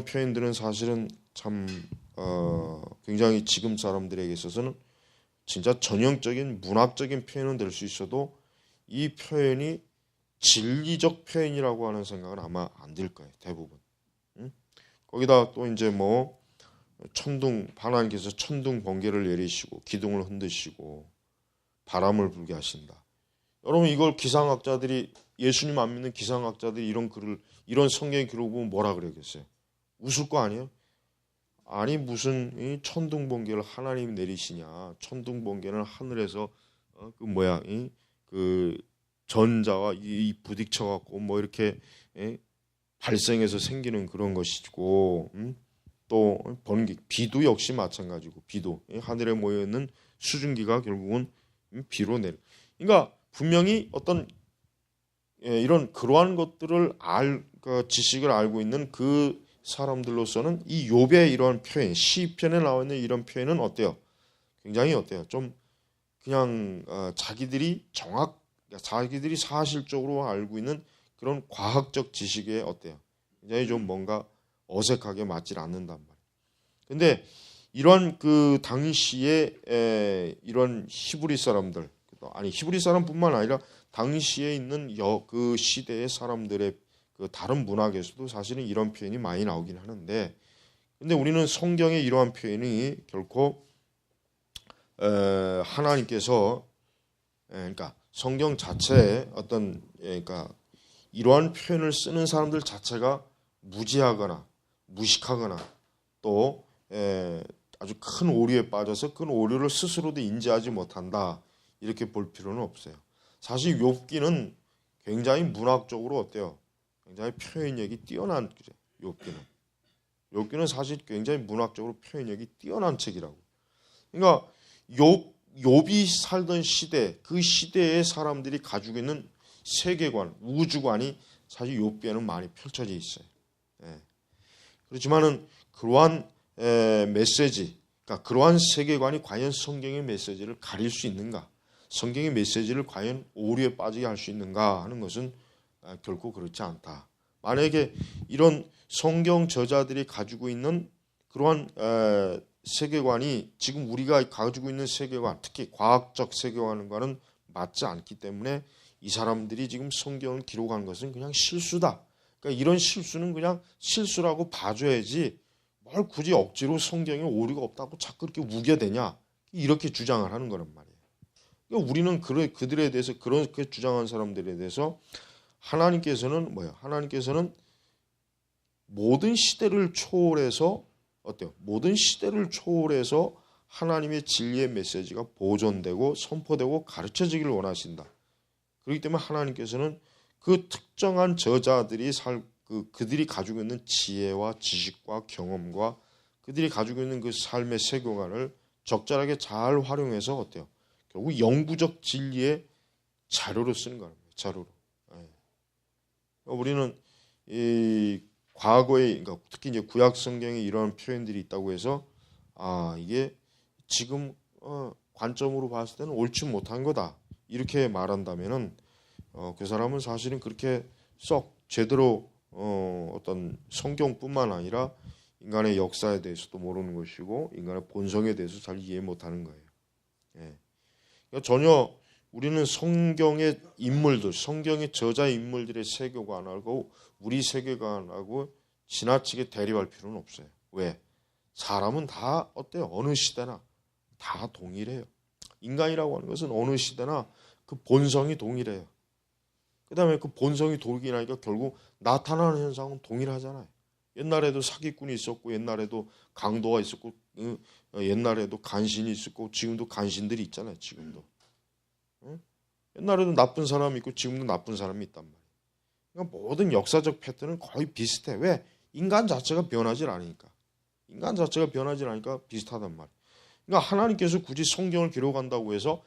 [SPEAKER 1] 표현들은 사실은 참 굉장히 지금 사람들에게 있어서는 진짜 전형적인 문학적인 표현은 될 수 있어도 이 표현이 진리적 표현이라고 하는 생각은 아마 안 들 거예요. 대부분. 거기다 또 이제 뭐 하나님께서 천둥 번개를 내리시고 기둥을 흔드시고 바람을 불게 하신다. 여러분 이걸 기상학자들이 예수님 안 믿는 기상학자들이 이런 성경 기록을 보면 뭐라 그러겠어요? 웃을 거 아니에요? 아니 무슨 이 천둥 번개를 하나님이 내리시냐? 천둥 번개는 하늘에서 그 전자와 이 부딪혀 갖고 뭐 이렇게 발생해서 생기는 그런 것이고, 또 번개, 비도 역시 마찬가지고 비도 하늘에 모여 있는 수증기가 결국은 비로 내려. 그러니까 분명히 어떤 이런 그러한 것들을 그 지식을 알고 있는 그 사람들로서는 이 욥의 이러한 표현, 시편에 나와 있는 이런 표현은 어때요? 굉장히 어때요? 좀 그냥 자기들이 사실적으로 알고 있는 그런 과학적 지식에 어때요? 굉장히 좀 뭔가 어색하게 맞질 않는단 말이에요. 근데 이런 그 당시에 이런 히브리 사람들, 아니 히브리 사람뿐만 아니라 당시에 있는 그 시대의 사람들의 그 다른 문학에서도 사실은 이런 표현이 많이 나오긴 하는데, 근데 우리는 성경의 이러한 표현이 결코 하나님께서 그러니까 성경 자체에 어떤 그러니까 이러한 표현을 쓰는 사람들 자체가 무지하거나 무식하거나 또 아주 큰 오류에 빠져서 그 오류를 스스로도 인지하지 못한다 이렇게 볼 필요는 없어요. 사실 욥기는 굉장히 문학적으로 어때요? 굉장히 표현력이 뛰어난 거죠. 욥기는 사실 굉장히 문학적으로 표현력이 뛰어난 책이라고. 그러니까 욥이 살던 시대, 그 시대의 사람들이 가지고 있는 세계관, 우주관이 사실 욥기에는 많이 펼쳐져 있어요. 그렇지만은 그러한 메시지, 그러니까 그러한 세계관이 과연 성경의 메시지를 가릴 수 있는가? 성경의 메시지를 과연 오류에 빠지게 할 수 있는가 하는 것은 결코 그렇지 않다. 만약에 이런 성경 저자들이 가지고 있는 그러한 세계관이 지금 우리가 가지고 있는 세계관, 특히 과학적 세계관과는 맞지 않기 때문에 이 사람들이 지금 성경을 기록한 것은 그냥 실수다. 그러니까 이런 실수는 그냥 실수라고 봐줘야지 뭘 굳이 억지로 성경에 오류가 없다고 자꾸 이렇게 우겨대냐 이렇게 주장을 하는 거란 말이에요. 그러니까 우리는 그들에 대해서 그렇게 주장한 사람들에 대해서 하나님께서는 뭐야? 하나님께서는 모든 시대를 초월해서 어때요? 모든 시대를 초월해서 하나님의 진리의 메시지가 보존되고 선포되고 가르쳐지기를 원하신다. 그렇기 때문에 하나님께서는 그 특정한 저자들이 그들이 가지고 있는 지혜와 지식과 경험과 그들이 가지고 있는 그 삶의 세계관을 적절하게 잘 활용해서 어때요? 결국 영구적 진리의 자료로 쓰는 거예요. 자료로. 우리는 이 과거에 그러니까 특히 이제 구약 성경에 이런 표현들이 있다고 해서 이게 지금 관점으로 봤을 때는 옳지 못한 거다 이렇게 말한다면은 그 사람은 사실은 그렇게 썩 제대로 어떤 성경뿐만 아니라 인간의 역사에 대해서도 모르는 것이고 인간의 본성에 대해서 잘 이해 못하는 거예요. 그러니까 전혀 우리는 성경의 인물들, 성경의 저자 인물들의 세계관하고 우리 세계관하고 지나치게 대립할 필요는 없어요. 왜? 사람은 다 어때요? 어느 시대나 다 동일해요. 인간이라고 하는 것은 어느 시대나 그 본성이 동일해요. 그 다음에 그 본성이 동일하니까 결국 나타나는 현상은 동일하잖아요. 옛날에도 사기꾼이 있었고 옛날에도 강도가 있었고 옛날에도 간신이 있었고 지금도 간신들이 있잖아요. 지금도. 옛날에도 나쁜 사람이 있고 지금도 나쁜 사람이 있단 말이에요. 그러니까 모든 역사적 패턴은 거의 비슷해. 왜? 인간 자체가 변하지 않으니까. 인간 자체가 변하지 않으니까 비슷하단 말이에요. 그러니까 하나님께서 굳이 성경을 기록한다고 해서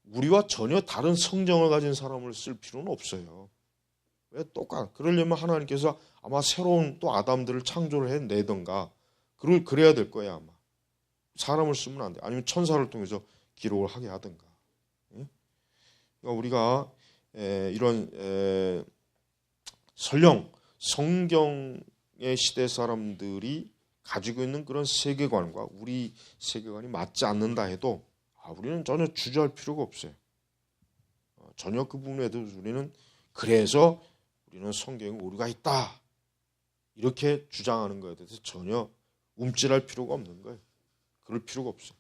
[SPEAKER 1] 우리와 전혀 다른 성경을 가진 사람을 쓸 필요는 없어요. 왜 그러려면 하나님께서 아마 새로운 또 아담들을 창조를 해내던가 그래야 될 거야 아마. 사람을 쓰면 안 돼. 아니면 천사를 통해서 기록을 하게 하든가. 그러니까 우리가 이런 설령 성경의 시대 사람들이 가지고 있는 그런 세계관과 우리 세계관이 맞지 않는다 해도 우리는 전혀 주저할 필요가 없어요. 전혀 그 부분에 대해서 우리는 그래서 우리는 성경에 오류가 있다 이렇게 주장하는 것에 대해서 전혀 움찔할 필요가 없는 거예요. 그럴 필요가 없어요.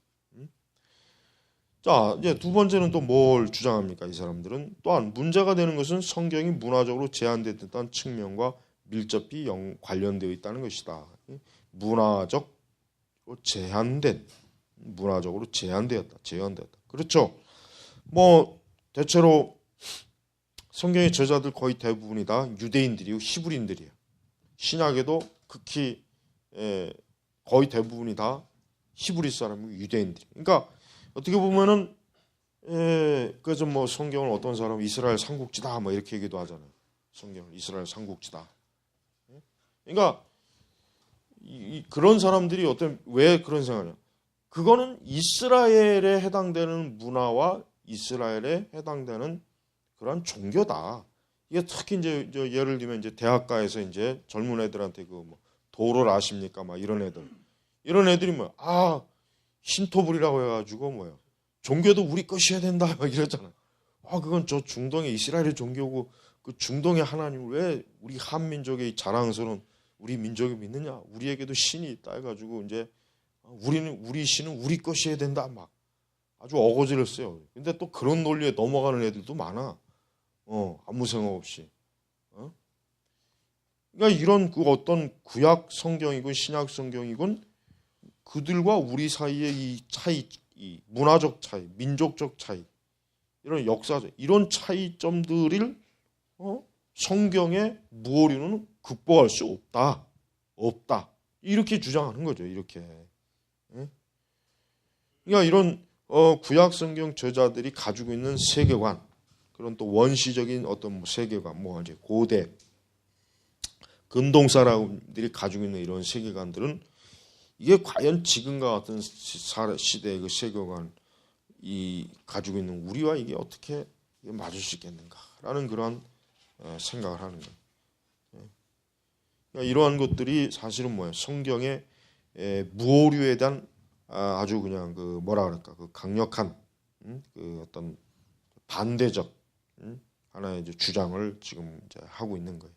[SPEAKER 1] 자, 이제 두 번째는 또 뭘 주장합니까? 이 사람들은 또한 문제가 되는 것은 성경이 문화적으로 제한됐다는 측면과 밀접히 관련되어 있다는 것이다. 문화적으로 제한되었다. 그렇죠. 뭐 대체로 성경의 저자들 거의 대부분이 다 유대인들이고 히브리인들이에요. 신약에도 극히 거의 대부분이 다 히브리 사람이고 유대인들. 그러니까 어떻게 보면은 그래서 뭐 성경을 어떤 사람은 이스라엘 삼국지다 뭐 이렇게 얘기도 하잖아요. 성경을 이스라엘 삼국지다. 그러니까 그런 사람들이 왜 그런 생각을 해요? 그거는 이스라엘에 해당되는 문화와 이스라엘에 해당되는 그런 종교다. 이게 특히 이제 예를 들면 이제 대학가에서 이제 젊은 애들한테 그 뭐 도를 아십니까? 막 이런 애들이 뭐 신토불이라고 해가지고 뭐야 종교도 우리 것이어야 된다 막 이러잖아. 그건 저 중동의 이스라엘의 종교고 그 중동의 하나님을 왜 우리 한민족의 자랑스러운 우리 민족이 믿느냐? 우리에게도 신이 있다 해가지고 이제 우리 신은 우리 것이어야 된다 막 아주 어거지를 써요. 근데 또 그런 논리에 넘어가는 애들도 많아. 아무 생각 없이. 그러니까 이런 그 어떤 구약 성경이건 신약 성경이건 그들과 우리 사이의 이 차이, 이 문화적 차이, 민족적 차이, 이런 역사적 이런 차이점들을 성경의 무오류는 극복할 수 없다. 이렇게 주장하는 거죠. 이렇게. 그러니까 이런 구약 성경 저자들이 가지고 있는 세계관, 그런 또 원시적인 어떤 세계관, 뭐 이제 고대 근동 사람들이 가지고 있는 이런 세계관들은 이게 과연 지금과 같은 시대의 그 세계관 가지고 있는 우리와 이게 어떻게 맞을 수 있겠는가라는 그런 생각을 하는 거예요. 그러니까 이러한 것들이 사실은 뭐예요? 성경의 무오류에 대한 아주 그냥 그 뭐라 그럴까 그 강력한 그 어떤 반대적 하나의 이제 주장을 지금 이제 하고 있는 거예요.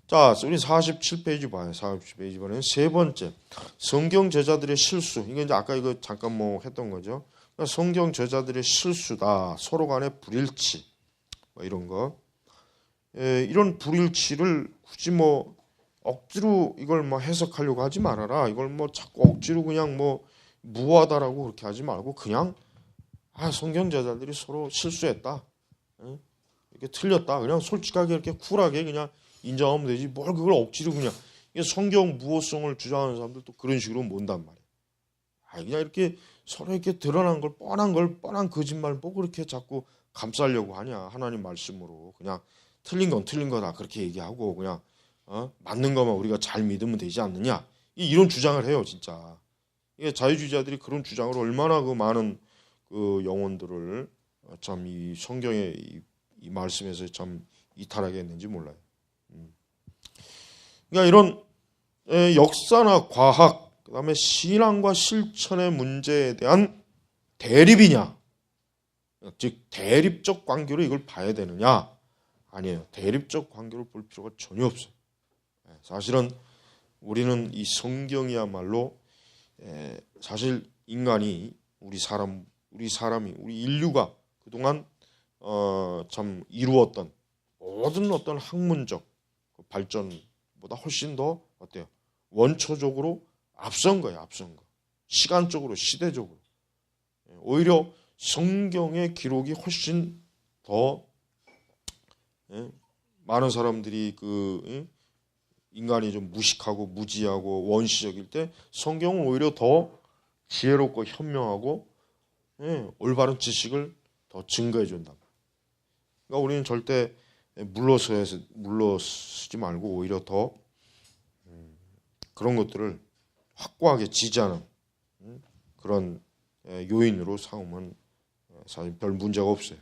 [SPEAKER 1] 자, 우리 47페이지 봐요. 47페이지 보면 세 번째 성경 제자들의 실수. 이게 이제 아까 이거 잠깐 뭐 했던 거죠. 그러니까 성경 저자들의 실수다, 서로 간의 불일치, 뭐 이런 거, 이런 불일치를 굳이 뭐 억지로 이걸 뭐 해석하려고 하지 말아라. 이걸 뭐 자꾸 억지로 그냥 뭐 무하다라고 그렇게 하지 말고 그냥 성경 저자들이 서로 실수했다, 이렇게 틀렸다, 그냥 솔직하게 이렇게 쿨하게 그냥 인정하면 되지. 뭘 그걸 억지로 그냥. 성경 무호성을 주장하는 사람들도 그런 식으로 몬단 말이야. 그냥 이렇게 서로 이렇게 드러난 걸 뻔한 거짓말 뭐 그렇게 자꾸 감싸려고 하냐. 하나님 말씀으로 그냥 틀린 건 틀린 거다 그렇게 얘기하고 그냥 맞는 것만 우리가 잘 믿으면 되지 않느냐, 이런 주장을 해요. 진짜 이게 자유주의자들이 그런 주장으로 얼마나 그 많은 그 영혼들을 참 이 성경의 이 말씀에서 참 이탈하게 했는지 몰라요. 그러니까 이런 역사나 과학, 그다음에 신앙과 실천의 문제에 대한 대립이냐, 즉 대립적 관계로 이걸 봐야 되느냐, 아니에요. 대립적 관계로 볼 필요가 전혀 없어요. 사실은 우리는 이 성경이야말로 사실 인간이 우리 인류가 그동안 참 이루었던 모든 어떤 학문적 발전보다 훨씬 더 어때요? 원초적으로 앞선 거예요. 앞선 거. 시간적으로, 시대적으로. 오히려 성경의 기록이 훨씬 더 많은 사람들이 인간이 좀 무식하고 무지하고 원시적일 때 성경은 오히려 더 지혜롭고 현명하고 올바른 지식을 더 증거해 준다. 그러니까 우리는 절대 물러서지 말고 오히려 더 그런 것들을 확고하게 지지하는 그런 요인으로 삼으면 사실 별 문제가 없어요.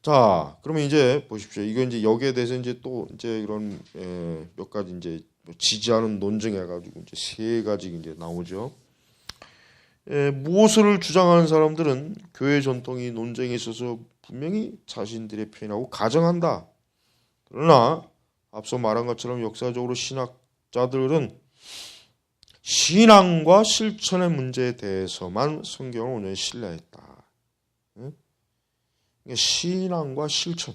[SPEAKER 1] 자, 그러면 이제 보십시오. 이거 이제 여기에 대해서 이제 또 이제 이런 몇 가지 이제 지지하는 논증해가지고 이제 세 가지 이제 나오죠. 무엇을 주장하는 사람들은 교회 전통이 논쟁에 있어서 분명히 자신들의 표현하고 가정한다. 그러나 앞서 말한 것처럼 역사적으로 신학자들은 신앙과 실천의 문제에 대해서만 성경을 온전히 신뢰했다. 신앙과 실천.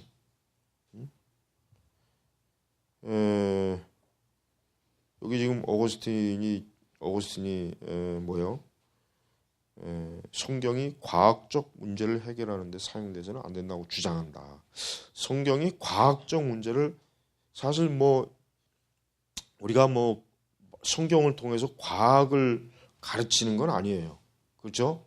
[SPEAKER 1] 여기 지금 어거스틴이 뭐요? 성경이 과학적 문제를 해결하는 데 사용돼서는 안 된다고 주장한다. 성경이 과학적 문제를 사실 뭐 우리가 뭐 성경을 통해서 과학을 가르치는 건 아니에요. 그렇죠?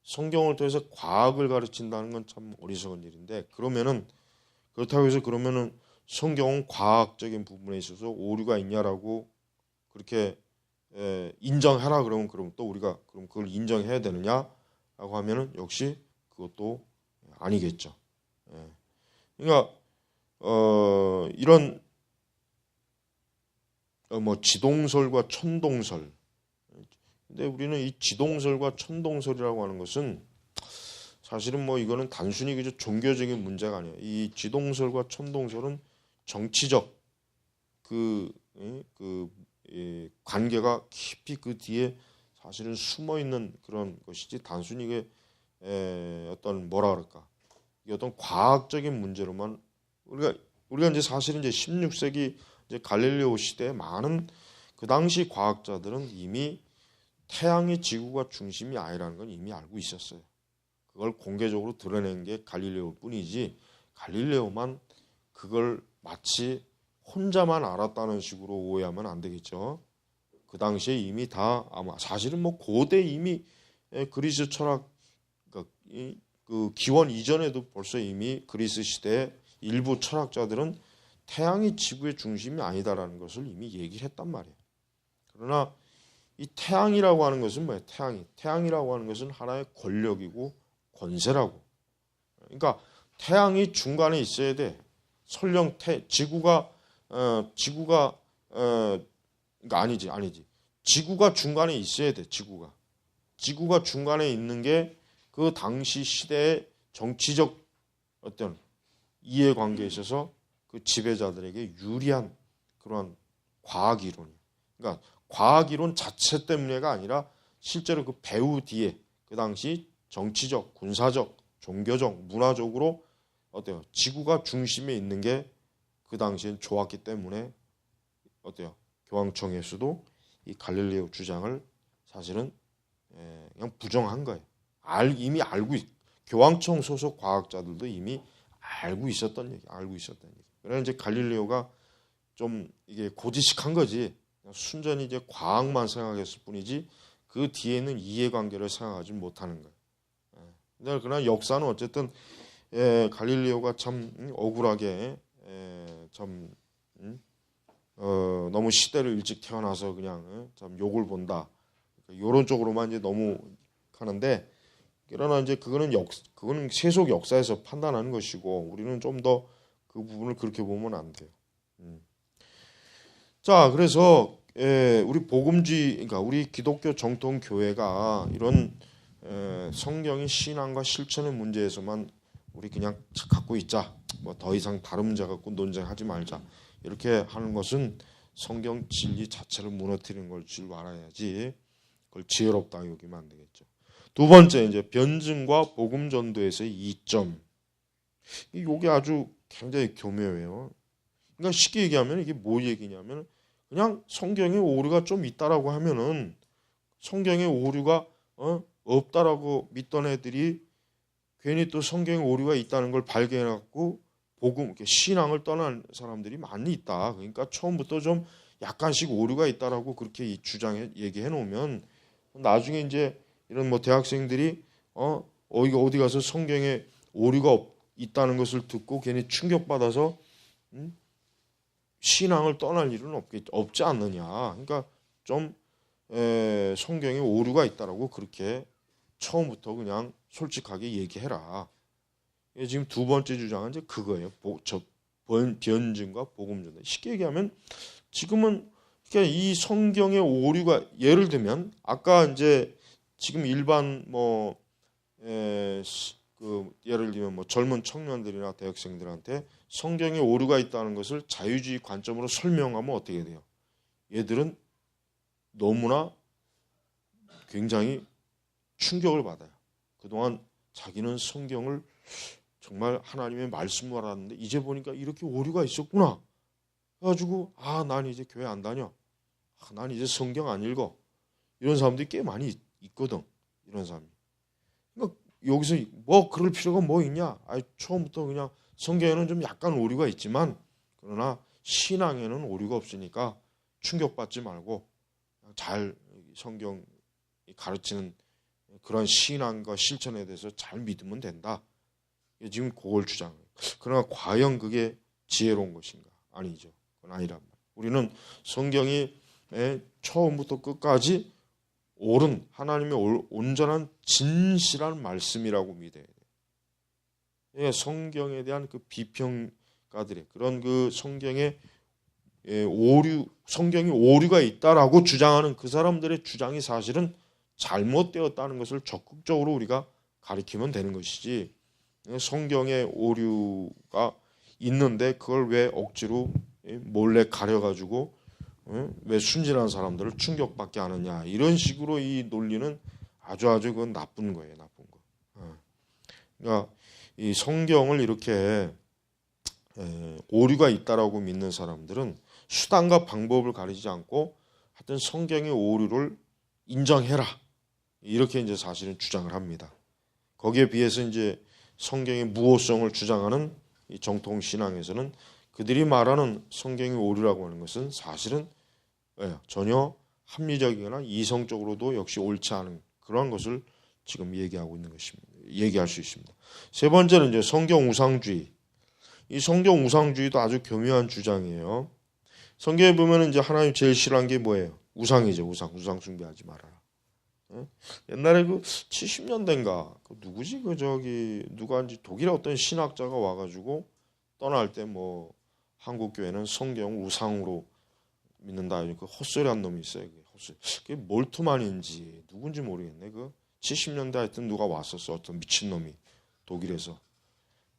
[SPEAKER 1] 성경을 통해서 과학을 가르친다는 건 참 어리석은 일인데, 그렇다고 해서 그러면은 성경은 과학적인 부분에 있어서 오류가 있냐라고 그렇게 인정하라 그러면 또 우리가 그럼 그걸 인정해야 되느냐라고 하면은 역시 그것도 아니겠죠. 그러니까 이런 뭐 지동설과 천동설. 근데 우리는 이 지동설과 천동설이라고 하는 것은 사실은 뭐 이거는 단순히 그저 종교적인 문제가 아니에요. 이 지동설과 천동설은 정치적 관계가 깊이 그 뒤에 사실은 숨어 있는 그런 것이지 단순히 이게 어떤 뭐라 그럴까, 이 어떤 과학적인 문제로만 우리가 이제 사실은 이제 16세기 이제 갈릴레오 시대에 많은 그 당시 과학자들은 이미 태양이 지구가 중심이 아니라는 건 이미 알고 있었어요. 그걸 공개적으로 드러낸 게 갈릴레오뿐이지 갈릴레오만 그걸 마치 혼자만 알았다는 식으로 오해하면 안 되겠죠. 그 당시에 이미 다 아마 사실은 뭐 고대 이미 그리스 철학 그 기원 이전에도 벌써 이미 그리스 시대의 일부 철학자들은 태양이 지구의 중심이 아니다라는 것을 이미 얘기를 했단 말이에요. 그러나 이 태양이라고 하는 것은 뭐예요? 태양이라고 하는 것은 하나의 권력이고 권세라고. 그러니까 태양이 중간에 있어야 돼. 설령 지구가 그러니까 아니지. 지구가 중간에 있어야 돼. 지구가 중간에 있는 게 그 당시 시대의 정치적 어떤 이해관계에 있어서 그 지배자들에게 유리한 그러한 과학 이론이에요. 그러니까 과학 이론 자체 때문에가 아니라 실제로 그 배후 뒤에 그 당시 정치적, 군사적, 종교적, 문화적으로 어때요? 지구가 중심에 있는 게 그 당시엔 좋았기 때문에 어때요? 교황청에서도 이 갈릴레오 주장을 사실은 그냥 부정한 거예요. 이미 교황청 소속 과학자들도 이미 알고 있었던 얘기. 그래서 이제 갈릴레오가 좀 이게 고지식한 거지. 순전히 이제 과학만 생각했을 뿐이지 그 뒤에는 이해관계를 생각하지 못하는 거예요. 그러나 역사는 어쨌든 갈릴레오가 참 억울하게 참 너무 시대를 일찍 태어나서 그냥 참 욕을 본다. 이런 쪽으로만 이제 너무 하는데 그러나 이제 그거는 세속 역사에서 판단하는 것이고 우리는 좀 더 그 부분을 그렇게 보면 안 돼요. 자, 그래서 우리 그러니까 우리 기독교 정통 교회가 이런 성경의 신앙과 실천의 문제에서만 우리 그냥 갖고 있자. 뭐 더 이상 다른 문제 갖고 논쟁하지 말자. 이렇게 하는 것은 성경 진리 자체를 무너뜨리는 걸 줄 알아야지. 그걸 지혜롭다 여기면 안 되겠죠. 두 번째 이제 변증과 복음 전도에서의 이점. 이게 아주 굉장히 교묘해요. 그러니까 쉽게 얘기하면 이게 뭐 얘기냐면 그냥 성경에 오류가 좀 있다라고 하면은 성경에 오류가 없다라고 믿던 애들이 괜히 또 성경에 오류가 있다는 걸 발견해갖고 신앙을 떠난 사람들이 많이 있다. 그러니까 처음부터 좀 약간씩 오류가 있다라고 그렇게 이 주장에 얘기해 놓으면 나중에 이제 이런 뭐 대학생들이 어디 가서 성경에 오류가 있다는 것을 듣고 괜히 충격받아서 신앙을 떠날 일은 없지 않느냐. 그러니까 좀 성경에 오류가 있다라고 그렇게 처음부터 그냥 솔직하게 얘기해라. 지금 두 번째 주장은 이제 그거예요. 변증과 복음 전도. 쉽게 얘기하면 지금은 그러니까 이 성경의 오류가 예를 들면 아까 이제 지금 일반 예를 들면 뭐 젊은 청년들이나 대학생들한테 성경에 오류가 있다는 것을 자유주의 관점으로 설명하면 어떻게 돼요? 얘들은 너무나 굉장히 충격을 받아요. 그동안 자기는 성경을 정말 하나님의 말씀을 알았는데 이제 보니까 이렇게 오류가 있었구나. 그래가지고 난 이제 교회 안 다녀. 난 이제 성경 안 읽어. 이런 사람들이 꽤 많이 있거든. 이런 사람이. 그러니까 여기서 뭐 그럴 필요가 뭐 있냐. 처음부터 그냥 성경에는 좀 약간 오류가 있지만 그러나 신앙에는 오류가 없으니까 충격받지 말고 잘 성경 가르치는 그런 신앙과 실천에 대해서 잘 믿으면 된다. 지금 그걸 주장해요. 그러나 과연 그게 지혜로운 것인가? 아니죠. 그건 아니란 말이에요. 우리는 성경이 처음부터 끝까지 옳은 하나님의 온전한 진실한 말씀이라고 믿어야 돼요. 성경에 대한 그 비평가들의 그런 그 성경이 오류가 있다라고 주장하는 그 사람들의 주장이 사실은 잘못되었다는 것을 적극적으로 우리가 가리키면 되는 것이지 성경에 오류가 있는데 그걸 왜 억지로 몰래 가려가지고 왜 순진한 사람들을 충격받게 하느냐 이런 식으로 이 논리는 아주 그건 나쁜 거예요. 나쁜 거. 그러니까 이 성경을 이렇게 오류가 있다라고 믿는 사람들은 수단과 방법을 가리지 않고 하여튼 성경의 오류를 인정해라. 이렇게 이제 사실은 주장을 합니다. 거기에 비해서 이제 성경의 무호성을 주장하는 이 정통 신앙에서는 그들이 말하는 성경의 오류라고 하는 것은 사실은 전혀 합리적이거나 이성적으로도 역시 옳지 않은 그런 것을 지금 얘기하고 있는 것입니다. 얘기할 수 있습니다. 세 번째는 이제 성경 우상주의. 이 성경 우상주의도 아주 교묘한 주장이에요. 성경에 보면 이제 하나님 제일 싫어한 게 뭐예요? 우상이죠. 우상 숭배하지 말아라. 옛날에 그 70년대인가 누구지 누가인지 독일의 어떤 신학자가 와가지고 떠날 때 뭐 한국 교회는 성경 우상으로 믿는다. 그 헛소리한 놈이 있어요. 그게 몰트만인지 누군지 모르겠네. 그 70년대 하여튼 누가 왔었어. 어떤 미친 놈이 독일에서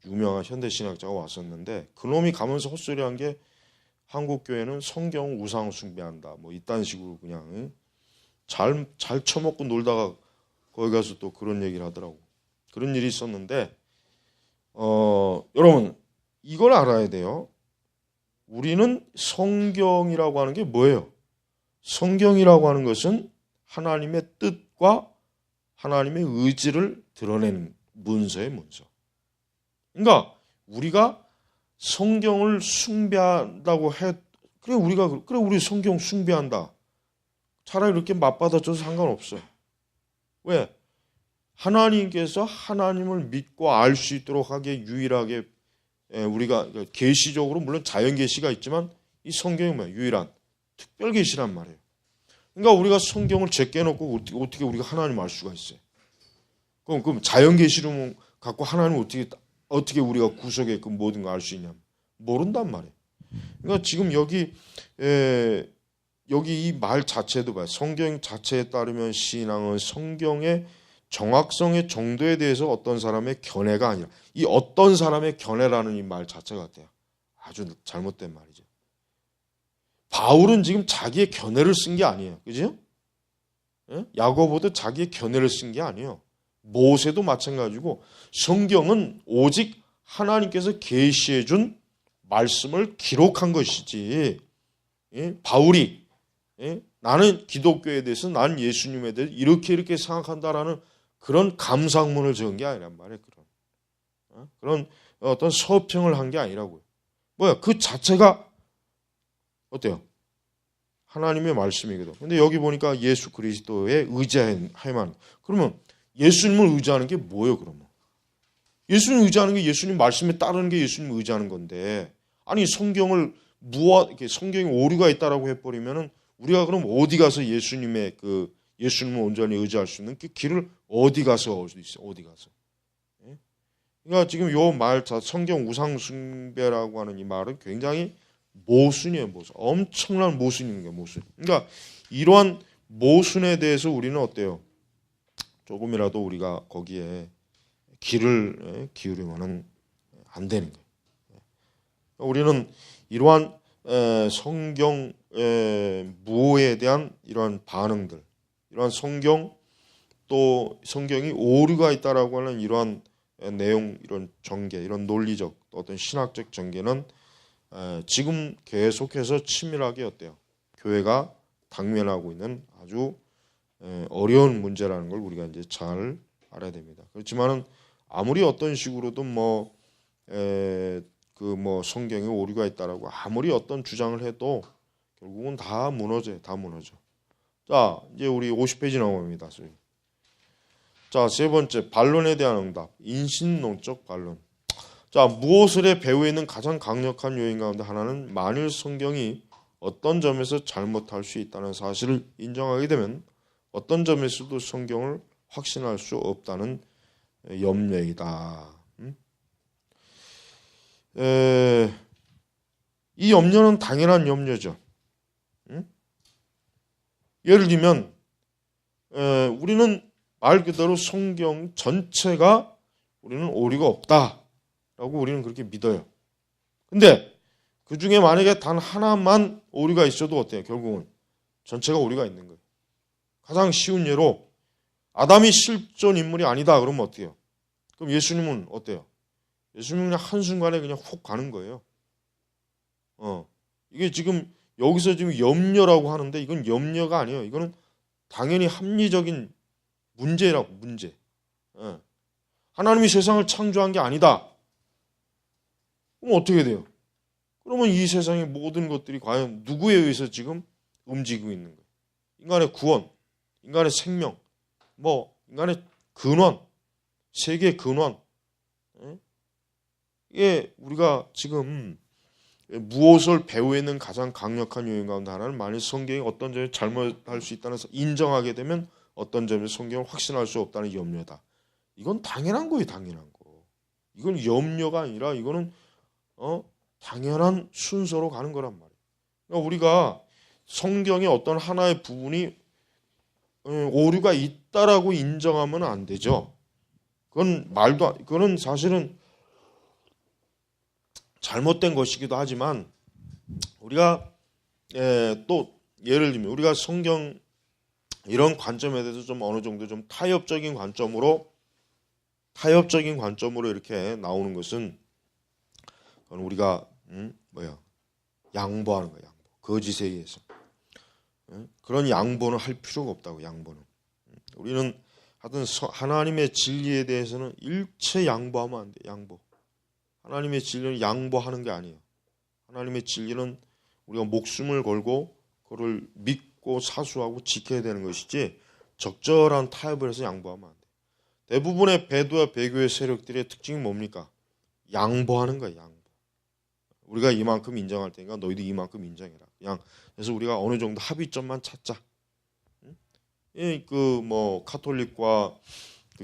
[SPEAKER 1] 유명한 현대 신학자가 왔었는데 그 놈이 가면서 헛소리한 게 한국 교회는 성경 우상 숭배한다. 뭐 이딴 식으로 그냥 잘 처먹고 놀다가 거기 가서 또 그런 얘기를 하더라고. 그런 일이 있었는데 여러분 이걸 알아야 돼요. 우리는 성경이라고 하는 게 뭐예요? 성경이라고 하는 것은 하나님의 뜻과 하나님의 의지를 드러내는 문서의 문서. 그러니까 우리가 성경을 숭배한다고 그래 우리 성경 숭배한다. 차라리 이렇게 맞받아줘도 상관없어요. 왜? 하나님께서 하나님을 믿고 알 수 있도록 하게 유일하게 우리가 계시적으로 물론 자연 계시가 있지만 이 성경이 뭐야? 유일한 특별 계시란 말이에요. 그러니까 우리가 성경을 제껴놓고 어떻게 우리가 하나님을 알 수가 있어요? 그럼 자연 계시로 갖고 하나님을 어떻게 우리가 구속에 그 모든 걸 알 수 있냐? 모른단 말이에요. 그러니까 지금 여기 이 말 자체도 봐요. 성경 자체에 따르면 신앙은 성경의 정확성의 정도에 대해서 어떤 사람의 견해가 아니라 이 어떤 사람의 견해라는 이 말 자체가 같아요. 아주 잘못된 말이죠. 바울은 지금 자기의 견해를 쓴 게 아니에요. 그죠? 야고보도 자기의 견해를 쓴 게 아니에요. 모세도 마찬가지고 성경은 오직 하나님께서 계시해 준 말씀을 기록한 것이지 바울이 나는 기독교에 대해서 나는 예수님에 대해서 이렇게 생각한다라는 그런 감상문을 적은 게 아니란 말이에요. 그런 어떤 서평을 한 게 아니라고요. 뭐야? 그 자체가 어때요? 하나님의 말씀이거든. 근데 여기 보니까 예수 그리스도에 의지해야만. 그러면 예수님을 의지하는 게 뭐예요, 그러면? 예수님 의지하는 게 예수님 말씀에 따르는 게 예수님 의지하는 건데, 아니 성경을 성경에 오류가 있다라고 해버리면은 우리가 그럼 어디 가서 예수님을 온전히 의지할 수 있는 그 길을 어디 가서 얻을 수 있어요? 어디 가서? 그러니까 지금 요 말, 성경 우상 숭배라고 하는 이 말은 굉장히 모순이에요, 모순. 엄청난 모순인 거예요, 모순. 그러니까 이러한 모순에 대해서 우리는 어때요? 조금이라도 우리가 거기에 귀를 기울이면은 안 되는 거예요. 우리는 이러한 성경 무오에 대한 이러한 반응들, 이러한 또 성경이 오류가 있다라고 하는 이러한 내용, 이런 전개, 이런 논리적 어떤 신학적 전개는 지금 계속해서 치밀하게 어때요? 교회가 당면하고 있는 아주 어려운 문제라는 걸 우리가 이제 잘 알아야 됩니다. 그렇지만은 아무리 어떤 식으로든 성경에 오류가 있다라고 아무리 어떤 주장을 해도 결국은 다 무너져요. 다 무너져. 자, 이제 우리 50페이지 넘어갑니다. 자, 세 번째, 반론에 대한 응답. 인신론적 반론. 자, 무엇을 배우에 있는 가장 강력한 요인 가운데 하나는 만일 성경이 어떤 점에서 잘못할 수 있다는 사실을 인정하게 되면 어떤 점에서도 성경을 확신할 수 없다는 염려이다. 이 염려는 당연한 염려죠. 예를 들면 우리는 말 그대로 성경 전체가 우리는 오류가 없다라고 우리는 그렇게 믿어요. 근데 그 중에 만약에 단 하나만 오류가 있어도 어때요? 결국은 전체가 오류가 있는 거예요. 가장 쉬운 예로 아담이 실존 인물이 아니다 그러면 어때요? 그럼 예수님은 어때요? 예수님은 그냥 한순간에 그냥 훅 가는 거예요. 이게 지금 여기서 지금 염려라고 하는데 이건 염려가 아니에요. 이거는 당연히 합리적인 문제라고, 문제. 하나님이 세상을 창조한 게 아니다. 그럼 어떻게 돼요? 그러면 이 세상의 모든 것들이 과연 누구에 의해서 지금 움직이고 있는 거예요? 인간의 구원, 인간의 생명, 인간의 근원, 세계의 근원. 이게 우리가 지금 무엇을 배우에 있는 가장 강력한 요인 가운데 하나는 만일 성경이 어떤 점에 잘못할 수 있다는 인정하게 되면 어떤 점에서 성경을 확신할 수 없다는 염려다. 이건 당연한 거예요, 당연한 거. 이건 염려가 아니라 이거는 당연한 순서로 가는 거란 말이에요. 그러니까 우리가 성경의 어떤 하나의 부분이 오류가 있다라고 인정하면 안 되죠. 그거는 사실은 잘못된 것이기도 하지만 우리가 또 예를 들면 우리가 성경 이런 관점에 대해서 좀 어느 정도 좀 타협적인 관점으로 이렇게 나오는 것은 우리가 양보하는 거야. 양보. 거짓에 의해서. 그런 양보는 할 필요가 없다고. 양보는. 우리는 하여튼 하나님의 진리에 대해서는 일체 양보하면 안 돼. 양보. 하나님의 진리는 양보하는 게 아니에요. 하나님의 진리는 우리가 목숨을 걸고 그를 믿고 사수하고 지켜야 되는 것이지 적절한 타협을 해서 양보하면 안 돼. 대부분의 배도와 배교의 세력들의 특징이 뭡니까? 양보하는 거야. 양보. 우리가 이만큼 인정할 테니까 너희도 이만큼 인정해라. 그냥 그래서 우리가 어느 정도 합의점만 찾자. 카톨릭과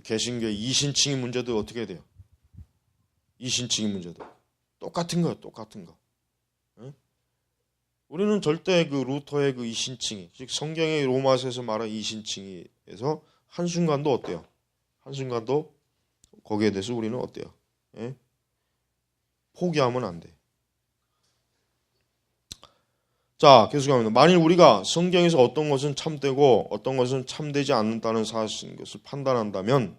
[SPEAKER 1] 개신교의 이신칭의 문제도 어떻게 돼요? 이신칭의 문제도 똑같은 거예요. 똑같은 거. 우리는 절대 그 루터의 그 이신칭의, 즉 성경의 로마서에서 말한 이신칭의에서 한순간도 어때요? 한순간도 거기에 대해서 우리는 어때요? 포기하면 안 돼. 자, 계속합니다. 만일 우리가 성경에서 어떤 것은 참되고 어떤 것은 참되지 않는다는 사실인 것을 판단한다면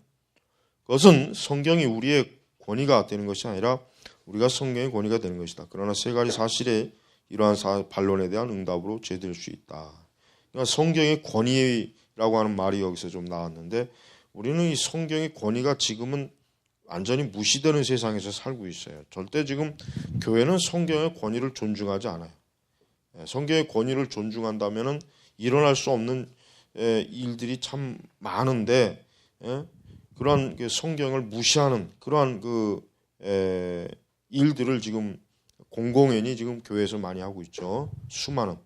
[SPEAKER 1] 그것은 성경이 우리의 권위가 되는 것이 아니라 우리가 성경의 권위가 되는 것이다. 그러나 세 가지 사실에 이러한 반론에 대한 응답으로 제될 수 있다. 그러니까 성경의 권위라고 하는 말이 여기서 좀 나왔는데 우리는 이 성경의 권위가 지금은 완전히 무시되는 세상에서 살고 있어요. 절대 지금 교회는 성경의 권위를 존중하지 않아요. 성경의 권위를 존중한다면은 일어날 수 없는 일들이 참 많은데 그러한 성경을 무시하는 그러한 일들을 지금 공공연히 지금 교회에서 많이 하고 있죠. 수많은.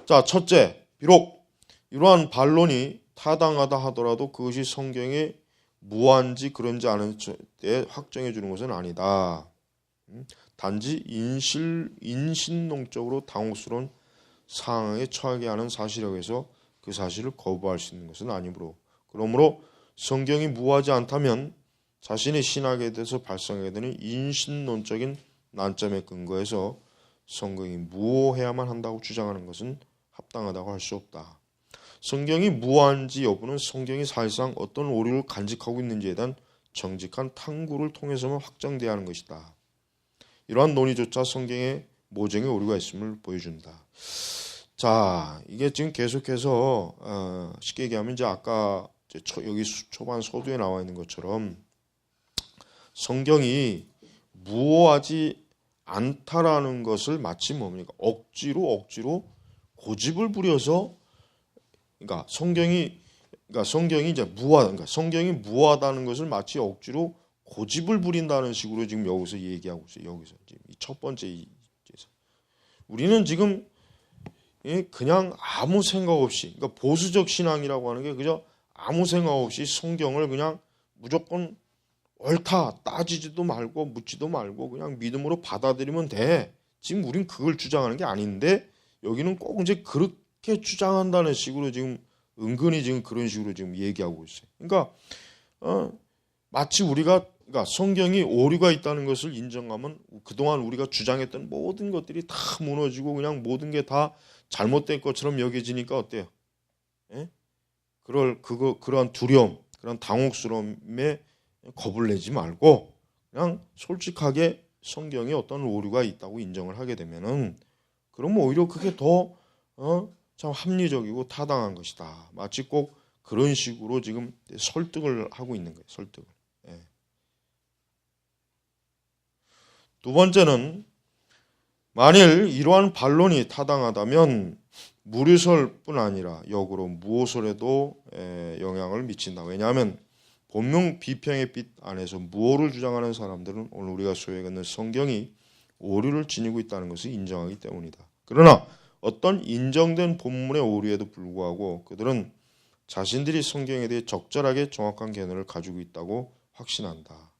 [SPEAKER 1] 자, 첫째, 비록 이러한 반론이 타당하다 하더라도 그것이 성경에 무한지 그런지 않은지 확정해 주는 것은 아니다. 단지 인신농적으로 당혹스러운 상황에 처하게 하는 사실이라고 해서 그 사실을 거부할 수 있는 것은 아니므로 그러므로 성경이 무하지 않다면 자신의 신학에 대해서 발생하게 되는 인신론적인 난점에 근거해서 성경이 무효해야만 한다고 주장하는 것은 합당하다고 할 수 없다. 성경이 무한지 여부는 성경이 사실상 어떤 오류를 간직하고 있는지에 대한 정직한 탐구를 통해서만 확정돼야 하는 것이다. 이러한 논의조차 성경에 모종의 오류가 있음을 보여준다. 자, 이게 지금 계속해서 쉽게 얘기하면 이제 아까 여기 초반 서두에 나와 있는 것처럼 성경이 무효하지 않다라는 것을 마치 뭡니까? 억지로 고집을 부려서 그러니까 성경이 이제 성경이 무효하다는 것을 마치 억지로 고집을 부린다는 식으로 지금 여기서 얘기하고 있어요. 여기서 지금 이 첫 번째 이제서 우리는 지금 그냥 아무 생각 없이 그러니까 보수적 신앙이라고 하는 게 그저 아무 생각 없이 성경을 그냥 무조건 옳다 따지지도 말고 묻지도 말고 그냥 믿음으로 받아들이면 돼. 지금 우린 그걸 주장하는 게 아닌데 여기는 꼭 이제 그렇게 주장한다는 식으로 지금 은근히 지금 그런 식으로 지금 얘기하고 있어요. 그러니까 마치 우리가 그러니까 성경이 오류가 있다는 것을 인정하면 그동안 우리가 주장했던 모든 것들이 다 무너지고 그냥 모든 게 다 잘못된 것처럼 여겨지니까 어때요? 그러한 두려움, 그런 당혹스러움에 겁을 내지 말고 그냥 솔직하게 성경에 어떤 오류가 있다고 인정을 하게 되면은 그러면 오히려 그게 더 참 합리적이고 타당한 것이다. 마치 꼭 그런 식으로 지금 설득을 하고 있는 거예요. 설득을. 두 번째는 만일 이러한 반론이 타당하다면 무리설뿐 아니라 역으로 무오설에도 영향을 미친다. 왜냐하면 본명 비평의 빛 안에서 무오를 주장하는 사람들은 오늘 우리가 소유하는 성경이 오류를 지니고 있다는 것을 인정하기 때문이다. 그러나 어떤 인정된 본문의 오류에도 불구하고 그들은 자신들이 성경에 대해 적절하게 정확한 개념을 가지고 있다고 확신한다.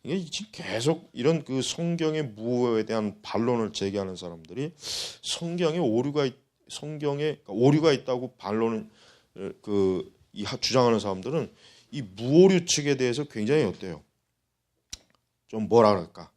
[SPEAKER 1] 이게 지금 계속 이런 그 성경의 무오에 대한 반론을 제기하는 사람들이 성경에 오류가 있다고 반론을 주장하는 사람들은 이 무오류 측에 대해서 굉장히 어때요? 좀 뭐라 그럴까?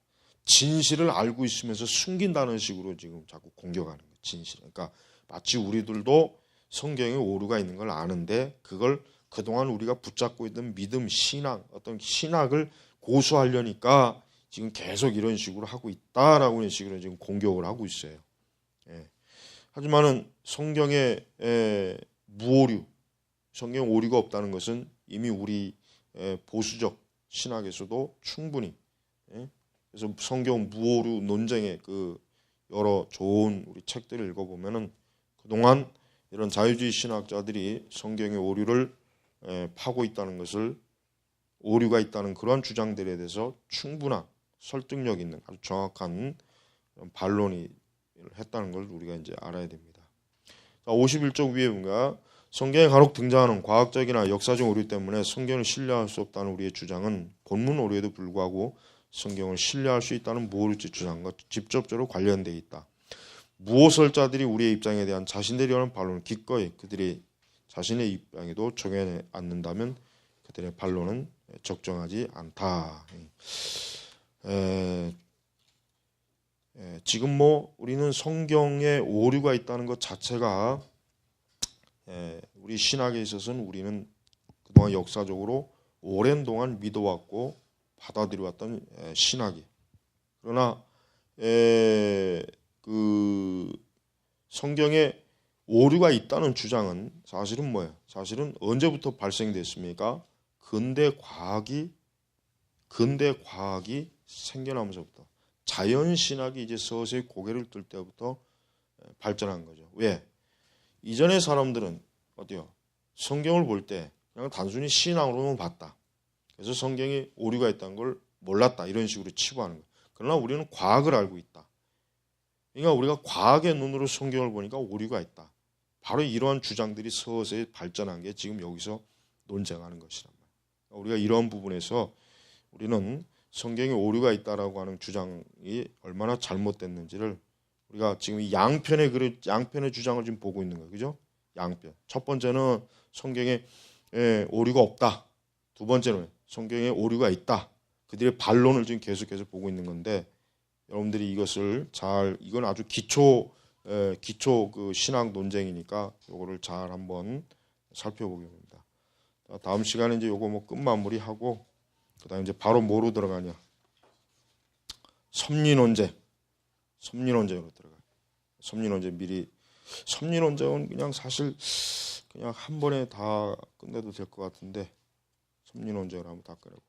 [SPEAKER 1] 진실을 알고 있으면서 숨긴다는 식으로 지금 자꾸 공격하는 거예요. 진실. 그러니까 마치 우리들도 성경에 오류가 있는 걸 아는데 그걸 그동안 우리가 붙잡고 있던 믿음, 신앙, 어떤 신학을 고수하려니까 지금 계속 이런 식으로 하고 있다라고 하는 식으로 지금 공격을 하고 있어요. 예. 하지만은 성경에 무오류, 성경 오류가 없다는 것은 이미 우리 보수적 신학에서도 충분히, 그래서 성경 무오류 논쟁의 그 여러 좋은 우리 책들을 읽어보면은 그동안 이런 자유주의 신학자들이 성경의 오류를 파고 있다는 것을, 오류가 있다는 그러한 주장들에 대해서 충분한 설득력 있는 아주 정확한 반론이 했다는 걸 우리가 이제 알아야 됩니다. 51쪽 위에 보니까 성경에 간혹 등장하는 과학적이나 역사적 오류 때문에 성경을 신뢰할 수 없다는 우리의 주장은 본문 오류에도 불구하고 성경을 신뢰할 수 있다는 무오류적 주장과 직접적으로 관련되어 있다. 무오설자들이 우리의 입장에 대한 자신들이 하는 반론을 기꺼이 그들이 자신의 입장에도 적용해 않는다면 그들의 반론은 적정하지 않다. 지금 뭐 우리는 성경에 오류가 있다는 것 자체가 우리 신학에 있어서는 우리는 그동안 역사적으로 오랜 동안 믿어왔고 받아들여왔던 신학이, 그러나 그 성경에 오류가 있다는 주장은 사실은 뭐예요? 사실은 언제부터 발생됐습니까? 근대 과학이 생겨나면서부터, 자연신학이 이제 서서히 고개를 들 때부터 발전한 거죠. 왜? 이전의 사람들은 어때요? 성경을 볼 때 그냥 단순히 신앙으로만 봤다. 그래서 성경에 오류가 있다는 걸 몰랐다. 이런 식으로 치부하는 거예요. 그러나 우리는 과학을 알고 있다. 그러니까 우리가 과학의 눈으로 성경을 보니까 오류가 있다. 바로 이러한 주장들이 서서히 발전한 게 지금 여기서 논쟁하는 것이란 말이에요. 우리가 이러한 부분에서 우리는 성경에 오류가 있다라고 하는 주장이 얼마나 잘못됐는지를 우리가 지금 이 양편의 주장을 지금 보고 있는 거예요. 그죠? 양편. 첫 번째는 성경에 오류가 없다. 두 번째는 성경에 오류가 있다. 그들의 반론을 지금 계속해서 보고 있는 건데, 여러분들이 이것을 이건 아주 기초 그 신학 논쟁이니까 이거를 잘 한번 살펴보겠습니다. 다음 시간에 이제 요거 뭐 끝마무리하고 그다음에 이제 바로 뭐로 들어가냐? 섭리 논쟁으로 들어가요. 섭리 논쟁 미리, 섭리 논쟁은 그냥 사실 그냥 한 번에 다 끝내도 될 것 같은데 섭리 논쟁을 한번 다 꺼내고.